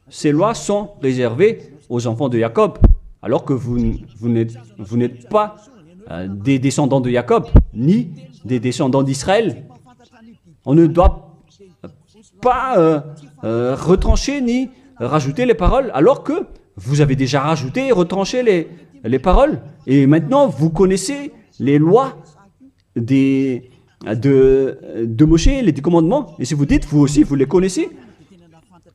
ces lois sont réservées aux enfants de Jacob. Alors que vous n'êtes pas des descendants de Jacob, ni des descendants d'Israël. On ne doit pas retrancher ni rajouter les paroles, alors que vous avez déjà rajouté et retranché les paroles. Et maintenant, vous connaissez les lois de Moïse, les 10 commandements. Et si vous dites, vous aussi, vous les connaissez,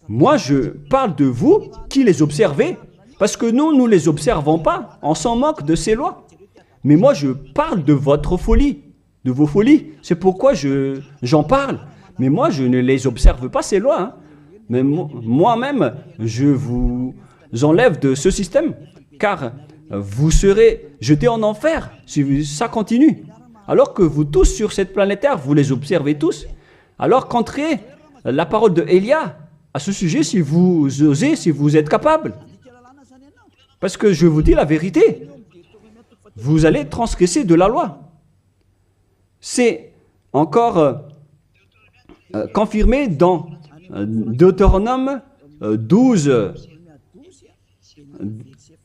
moi, je parle de vous qui les observez, parce que nous ne les observons pas. On s'en moque de ces lois. Mais moi, je parle de votre folie, de vos folies. C'est pourquoi j'en parle. Mais moi, je ne les observe pas, ces lois. Hein. Mais moi-même, je vous enlève de ce système, car vous serez jetés en enfer si ça continue. Alors que vous tous sur cette planète Terre, vous les observez tous. Alors qu'entrez la parole de Élia à ce sujet si vous osez, si vous êtes capable. Parce que je vous dis la vérité. Vous allez transgresser de la loi. C'est encore confirmé dans Deutéronome 12,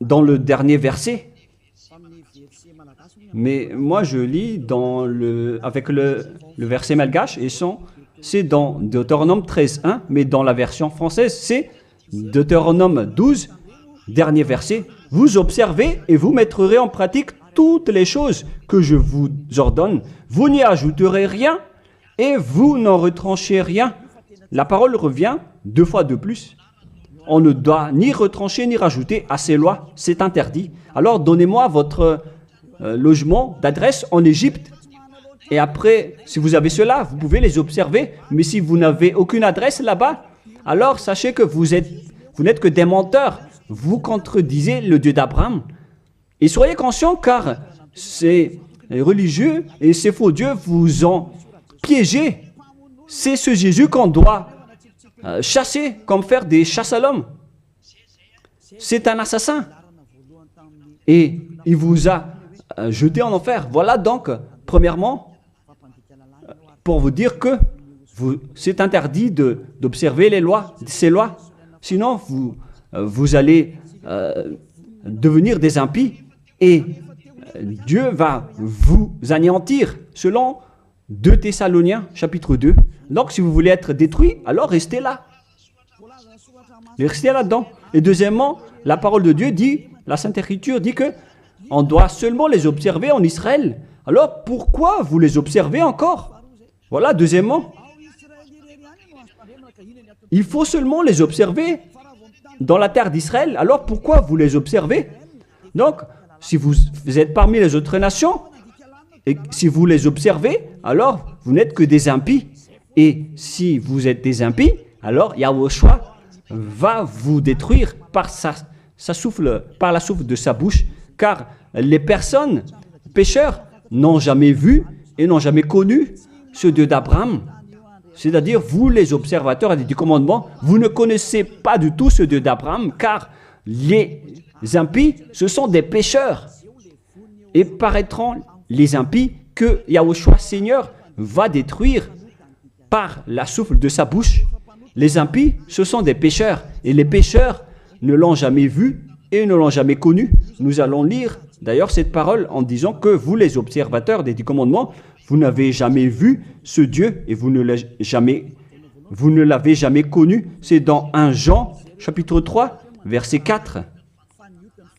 dans le dernier verset. Mais moi, je lis avec le verset malgache, et c'est dans Deutéronome 13.1, mais dans la version française, c'est Deutéronome 12, dernier verset. Vous observez et vous mettrez en pratique toutes les choses que je vous ordonne. Vous n'y ajouterez rien et vous n'en retranchez rien. La parole revient 2 fois de plus. on ne doit ni retrancher ni rajouter à ces lois. C'est interdit. Alors donnez-moi votre logement d'adresse en Égypte. Et après, si vous avez cela, vous pouvez les observer. Mais si vous n'avez aucune adresse là-bas, alors sachez que vous n'êtes que des menteurs. Vous contredisez le Dieu d'Abraham. Et soyez conscients car ces religieux et ces faux dieux vous ont piégé. C'est ce Jésus qu'on doit chasser, comme faire des chasses à l'homme. C'est un assassin. Et il vous a jeté en enfer. Voilà donc, premièrement, pour vous dire que c'est interdit d'observer ces lois. Sinon, vous allez devenir des impies et Dieu va vous anéantir, selon 2 Thessaloniciens, chapitre 2. Donc, si vous voulez être détruit, alors restez là. Restez là-dedans. Et deuxièmement, la parole de Dieu dit, la Sainte Écriture dit que on doit seulement les observer en Israël. Alors, pourquoi vous les observez encore? Voilà, deuxièmement. Il faut seulement les observer dans la terre d'Israël. Alors, pourquoi vous les observez? Donc, si vous êtes parmi les autres nations, et si vous les observez, alors vous n'êtes que des impies. Et si vous êtes des impies, alors Yahushua va vous détruire par la souffle de sa bouche, car les personnes pécheurs n'ont jamais vu et n'ont jamais connu ce Dieu d'Abraham. C'est-à-dire, vous les observateurs du commandement, vous ne connaissez pas du tout ce Dieu d'Abraham, car les impies, ce sont des pécheurs. Et paraîtront les impies que Yahushua Seigneur va détruire par la souffle de sa bouche. Les impies, ce sont des pécheurs. Et les pécheurs ne l'ont jamais vu et ne l'ont jamais connu. Nous allons lire d'ailleurs cette parole en disant que vous, les observateurs des 10 commandements, vous n'avez jamais vu ce Dieu et vous ne l'avez jamais connu. C'est dans 1 Jean, chapitre 3, verset 4.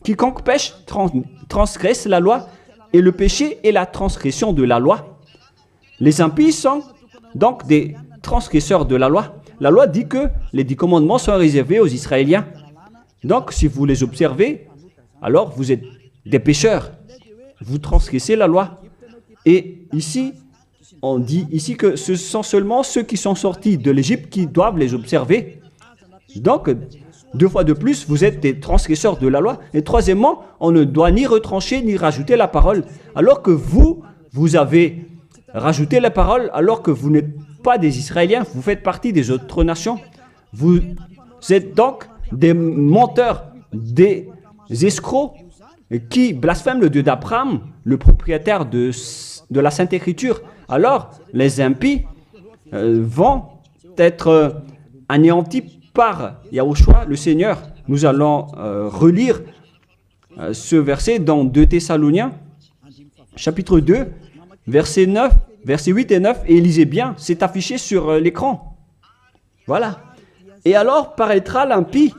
Quiconque pêche transgresse la loi, et le péché est la transgression de la loi. Les impies sont donc des transgresseurs de la loi. La loi dit que les 10 commandements sont réservés aux Israéliens. Donc, si vous les observez, alors vous êtes des pécheurs. Vous transgressez la loi. Et ici, on dit ici que ce sont seulement ceux qui sont sortis de l'Égypte qui doivent les observer. Donc, 2 fois de plus, vous êtes des transgresseurs de la loi. Et troisièmement, on ne doit ni retrancher ni rajouter la parole. Alors que vous avez rajouté la parole, alors que vous n'êtes pas des Israéliens, vous faites partie des autres nations. Vous êtes donc des menteurs, des escrocs qui blasphèment le Dieu d'Abraham, le propriétaire de la Sainte Écriture. Alors, les impies vont être anéantis par Yahushua, le Seigneur. Nous allons relire ce verset dans 2 Thessaloniciens, chapitre 2, verset 8 et 9. Et lisez bien, c'est affiché sur l'écran. Voilà. Et alors paraîtra l'impie,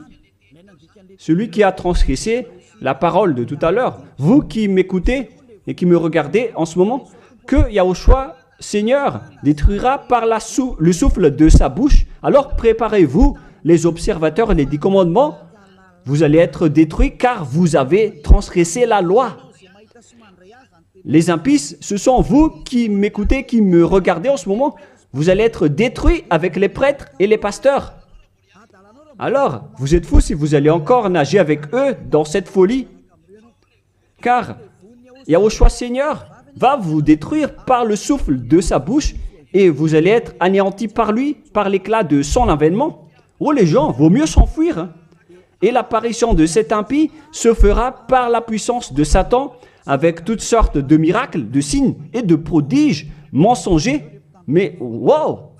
celui qui a transgressé la parole de tout à l'heure. Vous qui m'écoutez et qui me regardez en ce moment, que Yahushua, Seigneur, détruira par le souffle de sa bouche. Alors préparez-vous, les observateurs et les 10 commandements, vous allez être détruits car vous avez transgressé la loi. Les impies, ce sont vous qui m'écoutez, qui me regardez en ce moment. Vous allez être détruits avec les prêtres et les pasteurs. Alors, vous êtes fous si vous allez encore nager avec eux dans cette folie. Car Yahushua Seigneur va vous détruire par le souffle de sa bouche et vous allez être anéantis par lui, par l'éclat de son avènement. Oh les gens, vaut mieux s'enfuir. Hein. Et l'apparition de cet impie se fera par la puissance de Satan avec toutes sortes de miracles, de signes et de prodiges mensongers. Mais wow!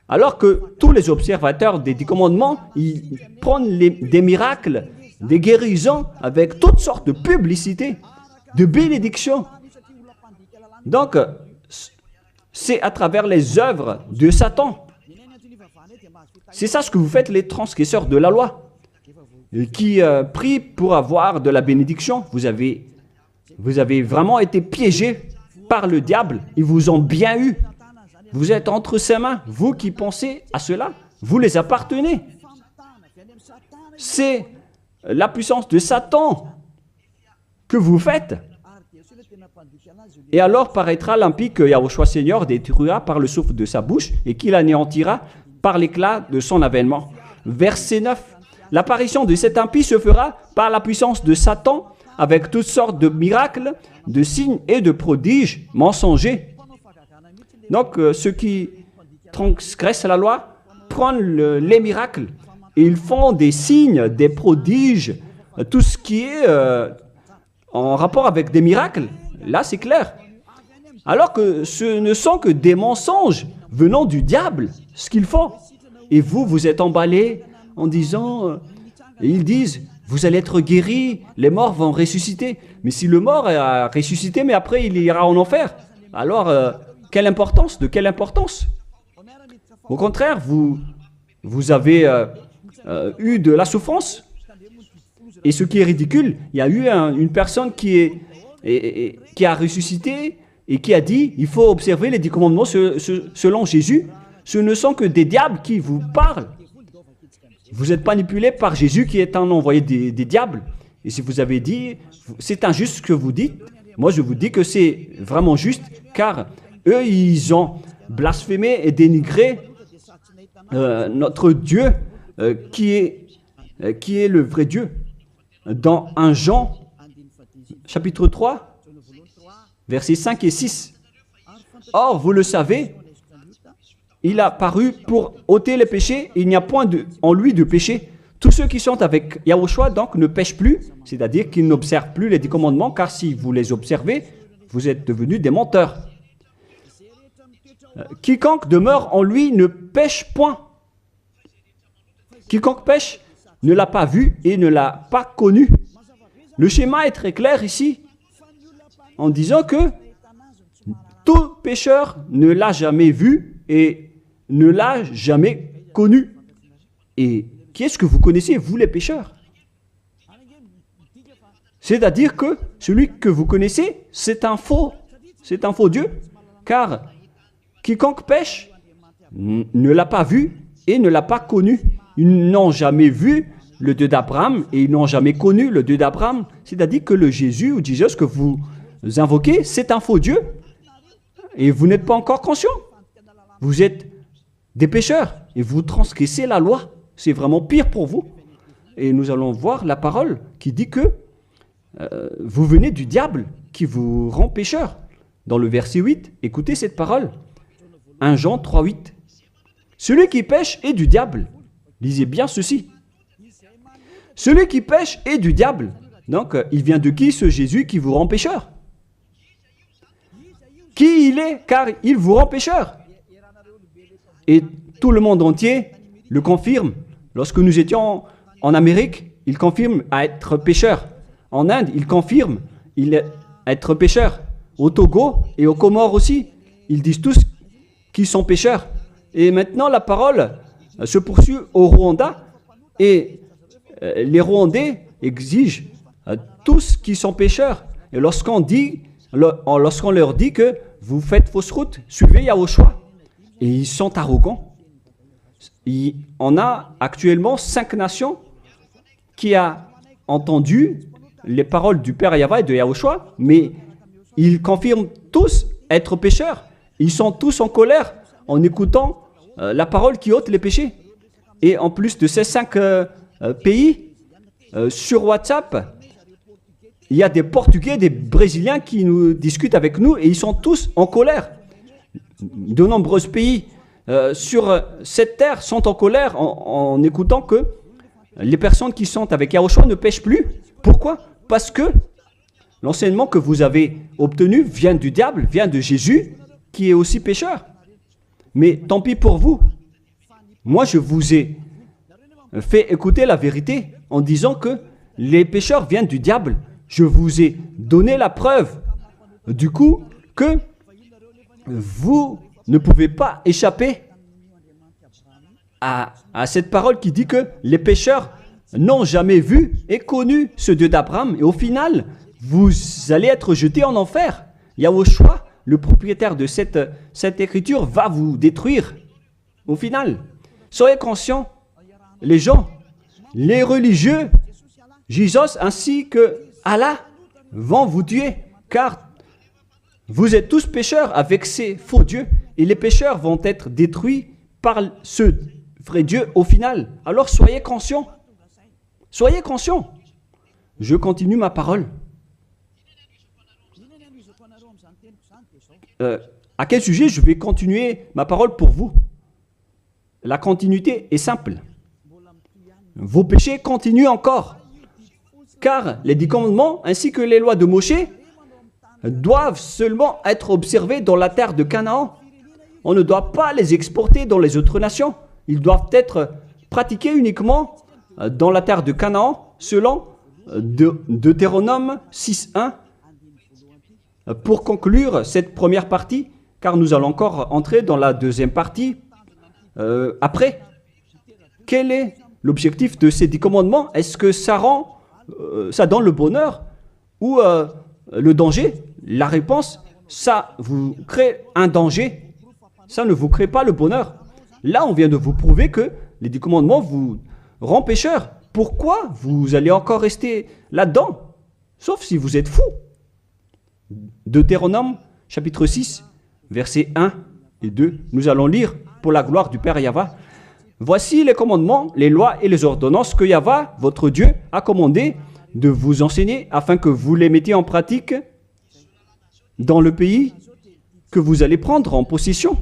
Alors que tous les observateurs des 10 commandements, ils prennent des miracles, des guérisons avec toutes sortes de publicités, de bénédictions. Donc, c'est à travers les œuvres de Satan. C'est ça ce que vous faites, les transgresseurs de la loi, qui prient pour avoir de la bénédiction. Vous avez vraiment été piégés par le diable. Ils vous ont bien eu. Vous êtes entre ses mains. Vous qui pensez à cela, vous les appartenez. c'est la puissance de Satan que vous faites. Et alors paraîtra l'impie que Yahushua Seigneur détruira par le souffle de sa bouche et qu'il anéantira par l'éclat de son avènement. Verset 9. L'apparition de cet impie se fera par la puissance de Satan avec toutes sortes de miracles, de signes et de prodiges mensongers. Donc ceux qui transgressent la loi prennent les miracles et ils font des signes, des prodiges, tout ce qui est en rapport avec des miracles. Là, c'est clair. Alors que ce ne sont que des mensonges venant du diable, ce qu'ils font. Et vous, vous êtes emballés en disant, ils disent, vous allez être guéris, les morts vont ressusciter. Mais si le mort a ressuscité, mais après il ira en enfer, alors quelle importance? De quelle importance? Au contraire, vous avez eu de la souffrance. Et ce qui est ridicule, il y a eu une personne qui a ressuscité et qui a dit, il faut observer les 10 commandements selon Jésus. Ce ne sont que des diables qui vous parlent. Vous êtes manipulé par Jésus qui est un envoyé des diables. Et si vous avez dit, c'est injuste ce que vous dites, moi je vous dis que c'est vraiment juste, car eux, ils ont blasphémé et dénigré notre Dieu qui est le vrai Dieu. Dans 1 Jean, chapitre 3, versets 5 et 6. Or, vous le savez, il a paru pour ôter les péchés, il n'y a point en lui de péché. Tous ceux qui sont avec Yahushua, donc, ne pêchent plus, c'est-à-dire qu'ils n'observent plus les 10 commandements, car si vous les observez, vous êtes devenus des menteurs. Quiconque demeure en lui ne pêche point. Quiconque pêche ne l'a pas vu et ne l'a pas connu. Le schéma est très clair ici, en disant que tout pécheur ne l'a jamais vu et ne l'a jamais connu. Et qui est-ce que vous connaissez, vous les pécheurs? C'est-à-dire que celui que vous connaissez, c'est un faux Dieu, car quiconque pêche ne l'a pas vu et ne l'a pas connu. Ils n'ont jamais vu le Dieu d'Abraham et ils n'ont jamais connu le Dieu d'Abraham. C'est-à-dire que le Jésus ou Jésus que vous invoquez, c'est un faux Dieu. Et vous n'êtes pas encore conscient. Vous êtes des pécheurs et vous transgressez la loi. C'est vraiment pire pour vous. Et nous allons voir la parole qui dit que vous venez du diable qui vous rend pécheur. Dans le verset 8, écoutez cette parole. 1 Jean 3, 8. Celui qui pêche est du diable. Lisez bien ceci. Celui qui pêche est du diable. Donc, il vient de qui ce Jésus qui vous rend pécheur? Qui il est? Car il vous rend pécheur. Et tout le monde entier le confirme. Lorsque nous étions en Amérique, il confirme à être pécheur. En Inde, il confirme être pécheur. Au Togo et aux Comores aussi, ils disent tous qu'ils sont pécheurs. Et maintenant, la parole se poursuit au Rwanda et les Rwandais exigent tous qui sont pécheurs. Et lorsqu'on leur dit que vous faites fausse route, suivez Yahushua. Et ils sont arrogants. On a actuellement 5 nations qui ont entendu les paroles du Père Yahweh et de Yahushua, mais ils confirment tous être pécheurs. Ils sont tous en colère en écoutant la parole qui ôte les péchés. Et en plus de ces 5 pays, sur WhatsApp, il y a des Portugais, des Brésiliens qui nous discutent avec nous et ils sont tous en colère. De nombreux pays sur cette terre sont en colère en écoutant que les personnes qui sont avec Yahushua ne pêchent plus. Pourquoi? Parce que l'enseignement que vous avez obtenu vient du diable, vient de Jésus, qui est aussi pécheur. Mais tant pis pour vous. Moi, je vous ai fait écouter la vérité en disant que les pécheurs viennent du diable. Je vous ai donné la preuve du coup que vous ne pouvez pas échapper à cette parole qui dit que les pécheurs n'ont jamais vu et connu ce Dieu d'Abraham. Et au final, vous allez être jetés en enfer. Yahushua, le propriétaire de cette écriture, va vous détruire. Au final, soyez conscients, les gens, les religieux, Jésus ainsi que Allah vont vous tuer, car vous êtes tous pécheurs avec ces faux dieux, et les pécheurs vont être détruits par ce vrai Dieu au final. Alors soyez conscients. Soyez conscients. Je continue ma parole. À quel sujet je vais continuer ma parole pour vous? La continuité est simple. Vos péchés continuent encore. Car les 10 commandements ainsi que les lois de Moshe doivent seulement être observés dans la terre de Canaan. On ne doit pas les exporter dans les autres nations. Ils doivent être pratiqués uniquement dans la terre de Canaan, selon Deutéronome 6.1. Pour conclure cette première partie, car nous allons encore entrer dans la deuxième partie après. Quel est l'objectif de ces 10 commandements? Est-ce que ça donne le bonheur ou le danger? La réponse, ça vous crée un danger. Ça ne vous crée pas le bonheur. Là, on vient de vous prouver que les 10 commandements vous rendent pécheurs. Pourquoi vous allez encore rester là-dedans? Sauf si vous êtes fou. Deutéronome, chapitre 6, versets 1 et 2. Nous allons lire pour la gloire du Père Yahva. Voici les commandements, les lois et les ordonnances que Yahva, votre Dieu, a commandé de vous enseigner afin que vous les mettiez en pratique dans le pays que vous allez prendre en possession.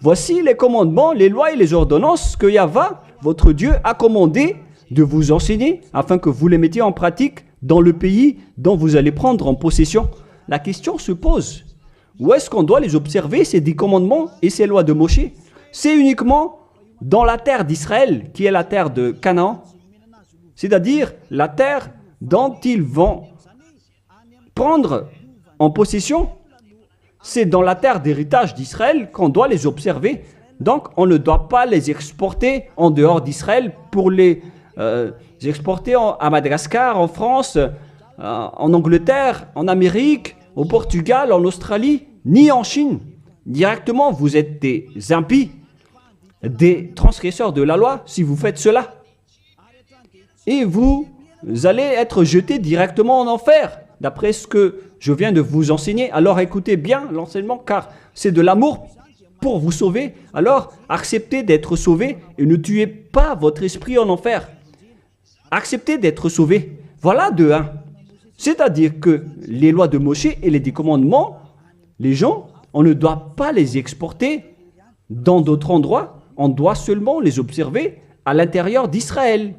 Voici les commandements, les lois et les ordonnances que Yahva, votre Dieu, a commandé de vous enseigner afin que vous les mettiez en pratique dans le pays dont vous allez prendre en possession. La question se pose, où est-ce qu'on doit les observer, ces 10 commandements et ces lois de Moshe? C'est uniquement dans la terre d'Israël, qui est la terre de Canaan, c'est-à-dire la terre dont ils vont prendre en possession. C'est dans la terre d'héritage d'Israël qu'on doit les observer. Donc, on ne doit pas les exporter en dehors d'Israël pour les exporter à Madagascar, en France, en Angleterre, en Amérique, au Portugal, en Australie, ni en Chine. Directement, vous êtes des impies, des transgresseurs de la loi si vous faites cela. Et vous allez être jetés directement en enfer, d'après ce que je viens de vous enseigner. Alors écoutez bien l'enseignement, car c'est de l'amour pour vous sauver. Alors acceptez d'être sauvé et ne tuez pas votre esprit en enfer. Acceptez d'être sauvé. Voilà de 1. C'est-à-dire que les lois de Moshe et les 10 commandements, les gens, on ne doit pas les exporter dans d'autres endroits. On doit seulement les observer à l'intérieur d'Israël.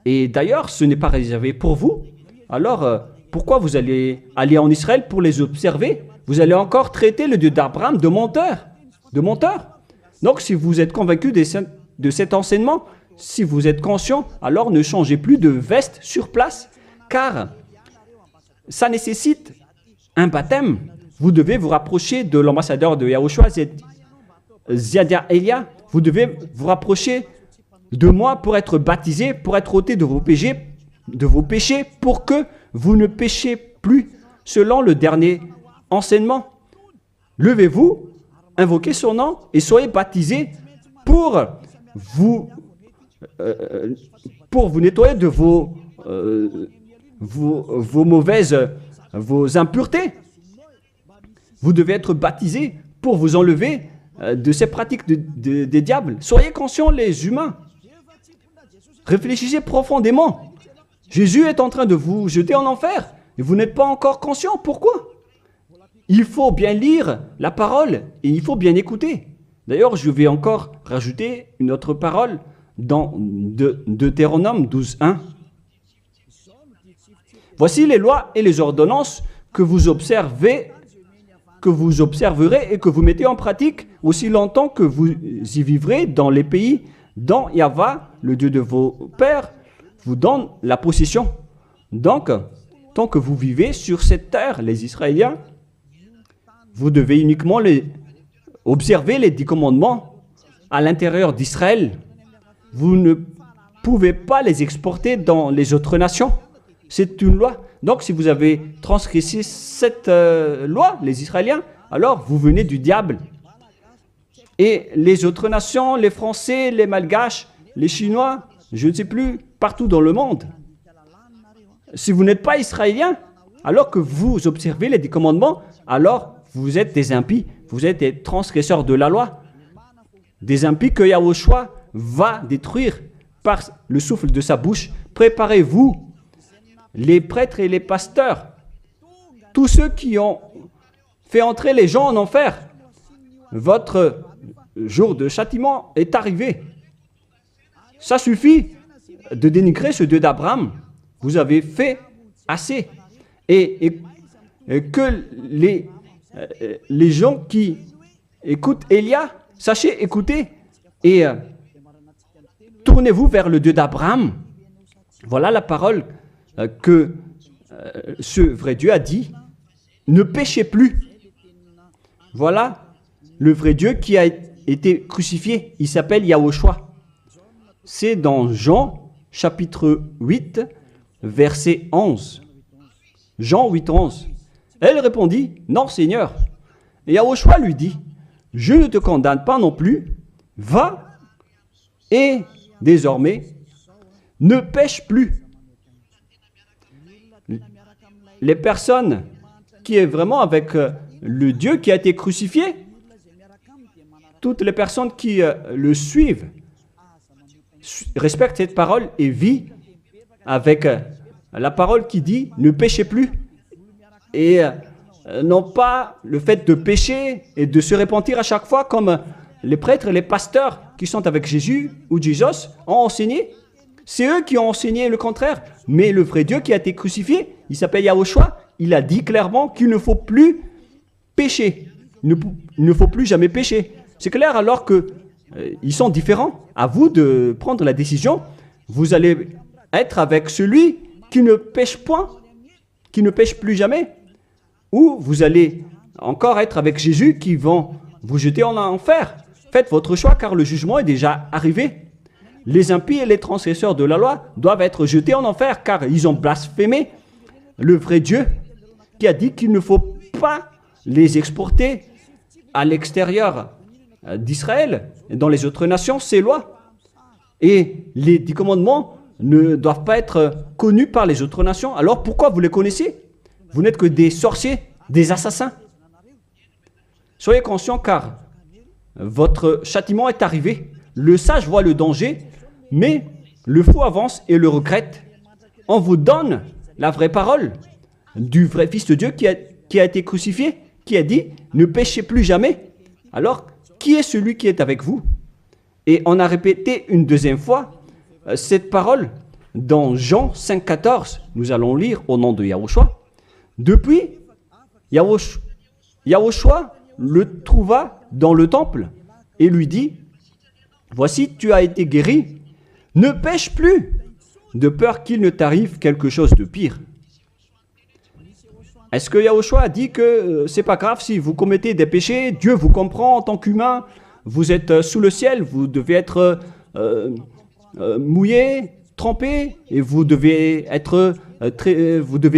Et d'ailleurs, ce n'est pas réservé pour vous. Alors, pourquoi vous allez aller en Israël pour les observer? Vous allez encore traiter le Dieu d'Abraham de menteur. De menteur. Donc, si vous êtes convaincu de cet enseignement, si vous êtes conscient, alors ne changez plus de veste sur place, car ça nécessite un baptême. Vous devez vous rapprocher de l'ambassadeur de Yahushua, Ziadia Elia. Vous devez vous rapprocher de moi pour être baptisé, pour être ôté de vos péchés, pour que vous ne péchiez plus selon le dernier enseignement. Levez-vous, invoquez son nom et soyez baptisés pour vous nettoyer de vos impuretés. Vous devez être baptisés pour vous enlever de ces pratiques des diables. Soyez conscients, les humains. Réfléchissez profondément. Jésus est en train de vous jeter en enfer et vous n'êtes pas encore conscient. Pourquoi? Il faut bien lire la parole et il faut bien écouter. D'ailleurs, je vais encore rajouter une autre parole dans Deutéronome 12.1. Voici les lois et les ordonnances que vous observerez et que vous mettez en pratique aussi longtemps que vous y vivrez dans les pays dont Yahva, le Dieu de vos pères, vous donne la possession. Donc, tant que vous vivez sur cette terre, les Israéliens, vous devez uniquement observer les 10 commandements à l'intérieur d'Israël. Vous ne pouvez pas les exporter dans les autres nations. C'est une loi. Donc, si vous avez transgressé cette loi, les Israéliens, alors vous venez du diable. Et les autres nations, les Français, les Malgaches, les Chinois, je ne sais plus, partout dans le monde. Si vous n'êtes pas israélien, alors que vous observez les 10 commandements, alors vous êtes des impies, vous êtes des transgresseurs de la loi. Des impies que Yahushua va détruire par le souffle de sa bouche. Préparez-vous, les prêtres et les pasteurs, tous ceux qui ont fait entrer les gens en enfer. Votre jour de châtiment est arrivé. Ça suffit de dénigrer ce Dieu d'Abraham. Vous avez fait assez. Et que les gens qui écoutent Élia, sachez écouter et tournez-vous vers le Dieu d'Abraham. Voilà la parole que ce vrai Dieu a dit. Ne péchez plus. Voilà le vrai Dieu qui a été crucifié. Il s'appelle Yahushua. C'est dans Jean chapitre 8, verset 11. Jean 8, 11. Elle répondit, « Non, Seigneur. » Et Yahushua lui dit, « Je ne te condamne pas non plus. Va et désormais, ne pêche plus. » Les personnes qui est vraiment avec le Dieu qui a été crucifié, toutes les personnes qui le suivent, respectent cette parole et vivent avec la parole qui dit « Ne péchez plus » et non pas le fait de pécher et de se repentir à chaque fois comme les prêtres et les pasteurs qui sont avec Jésus ou Jésus ont enseigné. C'est eux qui ont enseigné le contraire. Mais le vrai Dieu qui a été crucifié, il s'appelle Yahushua, il a dit clairement qu'il ne faut plus pécher. Il ne faut plus jamais pécher. C'est clair alors que ils sont différents. À vous de prendre la décision. Vous allez être avec celui qui ne pêche point, qui ne pêche plus jamais. Ou vous allez encore être avec Jésus qui vont vous jeter en enfer. Faites votre choix car le jugement est déjà arrivé. Les impies et les transgresseurs de la loi doivent être jetés en enfer car ils ont blasphémé le vrai Dieu qui a dit qu'il ne faut pas les exporter à l'extérieur d'Israël et dans les autres nations, ces lois. Et les 10 commandements ne doivent pas être connus par les autres nations. Alors pourquoi vous les connaissez? Vous n'êtes que des sorciers, des assassins. Soyez conscients car votre châtiment est arrivé. Le sage voit le danger, mais le fou avance et le regrette. On vous donne la vraie parole du vrai Fils de Dieu qui a été crucifié, qui a dit « Ne péchez plus jamais ». Alors, qui est celui qui est avec vous? Et on a répété une deuxième fois cette parole dans Jean 5, 14. Nous allons lire au nom de Yahushua. Depuis, Yahushua le trouva dans le temple et lui dit « Voici, tu as été guéri, ne pêche plus, de peur qu'il ne t'arrive quelque chose de pire. » Est-ce que Yahushua a dit que c'est pas grave si vous commettez des péchés, Dieu vous comprend en tant qu'humain, vous êtes sous le ciel, vous devez être mouillé, trempé, et vous devez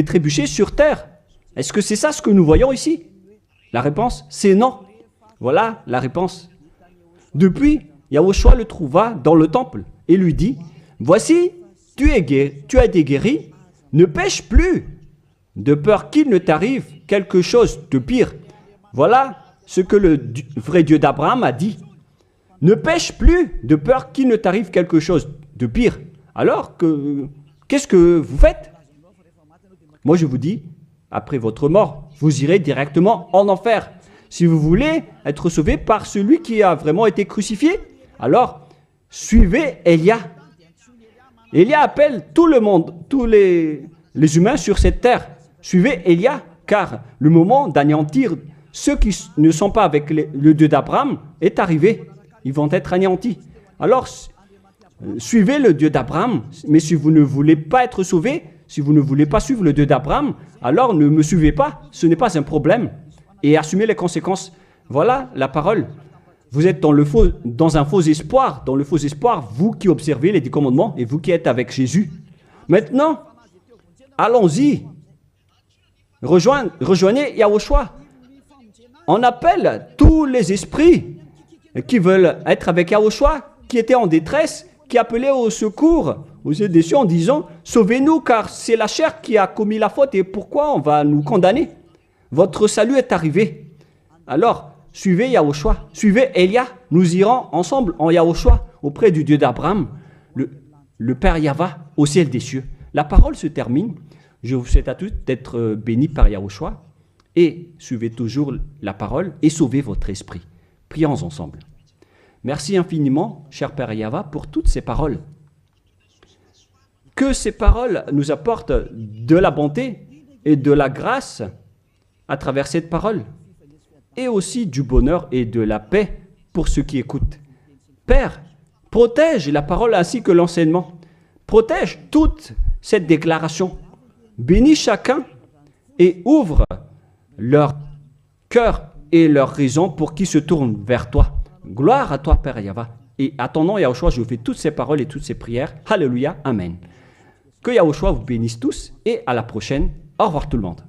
trébucher sur terre. Est-ce que c'est ça ce que nous voyons ici? La réponse, c'est non. Voilà la réponse. Depuis, Yahushua le trouva dans le temple et lui dit, « Voici, tu as été guéri, ne pêche plus, de peur qu'il ne t'arrive quelque chose de pire. » Voilà ce que le vrai Dieu d'Abraham a dit. Ne pêche plus, de peur qu'il ne t'arrive quelque chose de pire. Alors, qu'est-ce que vous faites? Moi, je vous dis, après votre mort, vous irez directement en enfer. Si vous voulez être sauvé par celui qui a vraiment été crucifié, alors suivez Élia. Élia appelle tout le monde, tous les humains sur cette terre. Suivez Élia, car le moment d'anéantir ceux qui ne sont pas avec le Dieu d'Abraham est arrivé. Ils vont être anéantis. Alors, suivez le Dieu d'Abraham, mais si vous ne voulez pas être sauvé, si vous ne voulez pas suivre le Dieu d'Abraham, alors ne me suivez pas, ce n'est pas un problème. Et assumez les conséquences. Voilà la parole. Vous êtes dans un faux espoir. Dans le faux espoir, vous qui observez les 10 commandements et vous qui êtes avec Jésus. Maintenant, allons-y. Rejoignez Yahushua. On appelle tous les esprits qui veulent être avec Yahushua, qui étaient en détresse, qui appelait au secours aux yeux des cieux en disant « Sauvez-nous, car c'est la chair qui a commis la faute et pourquoi on va nous condamner? Votre salut est arrivé. » Alors, suivez Yahushua, suivez Elia. Nous irons ensemble en Yahushua auprès du Dieu d'Abraham, le Père Yahva, au ciel des cieux. La parole se termine. Je vous souhaite à tous d'être bénis par Yahushua et suivez toujours la parole et sauvez votre esprit. Prions ensemble. Merci infiniment, cher Père Yahva, pour toutes ces paroles. Que ces paroles nous apportent de la bonté et de la grâce à travers cette parole, et aussi du bonheur et de la paix pour ceux qui écoutent. Père, protège la parole ainsi que l'enseignement. Protège toute cette déclaration. Bénis chacun et ouvre leur cœur et leur raison pour qu'ils se tournent vers toi. Gloire à toi, Père Yahva. Et à ton nom, Yahushua, je fais toutes ces paroles et toutes ces prières. Alléluia, Amen. Que Yahushua vous bénisse tous et à la prochaine. Au revoir tout le monde.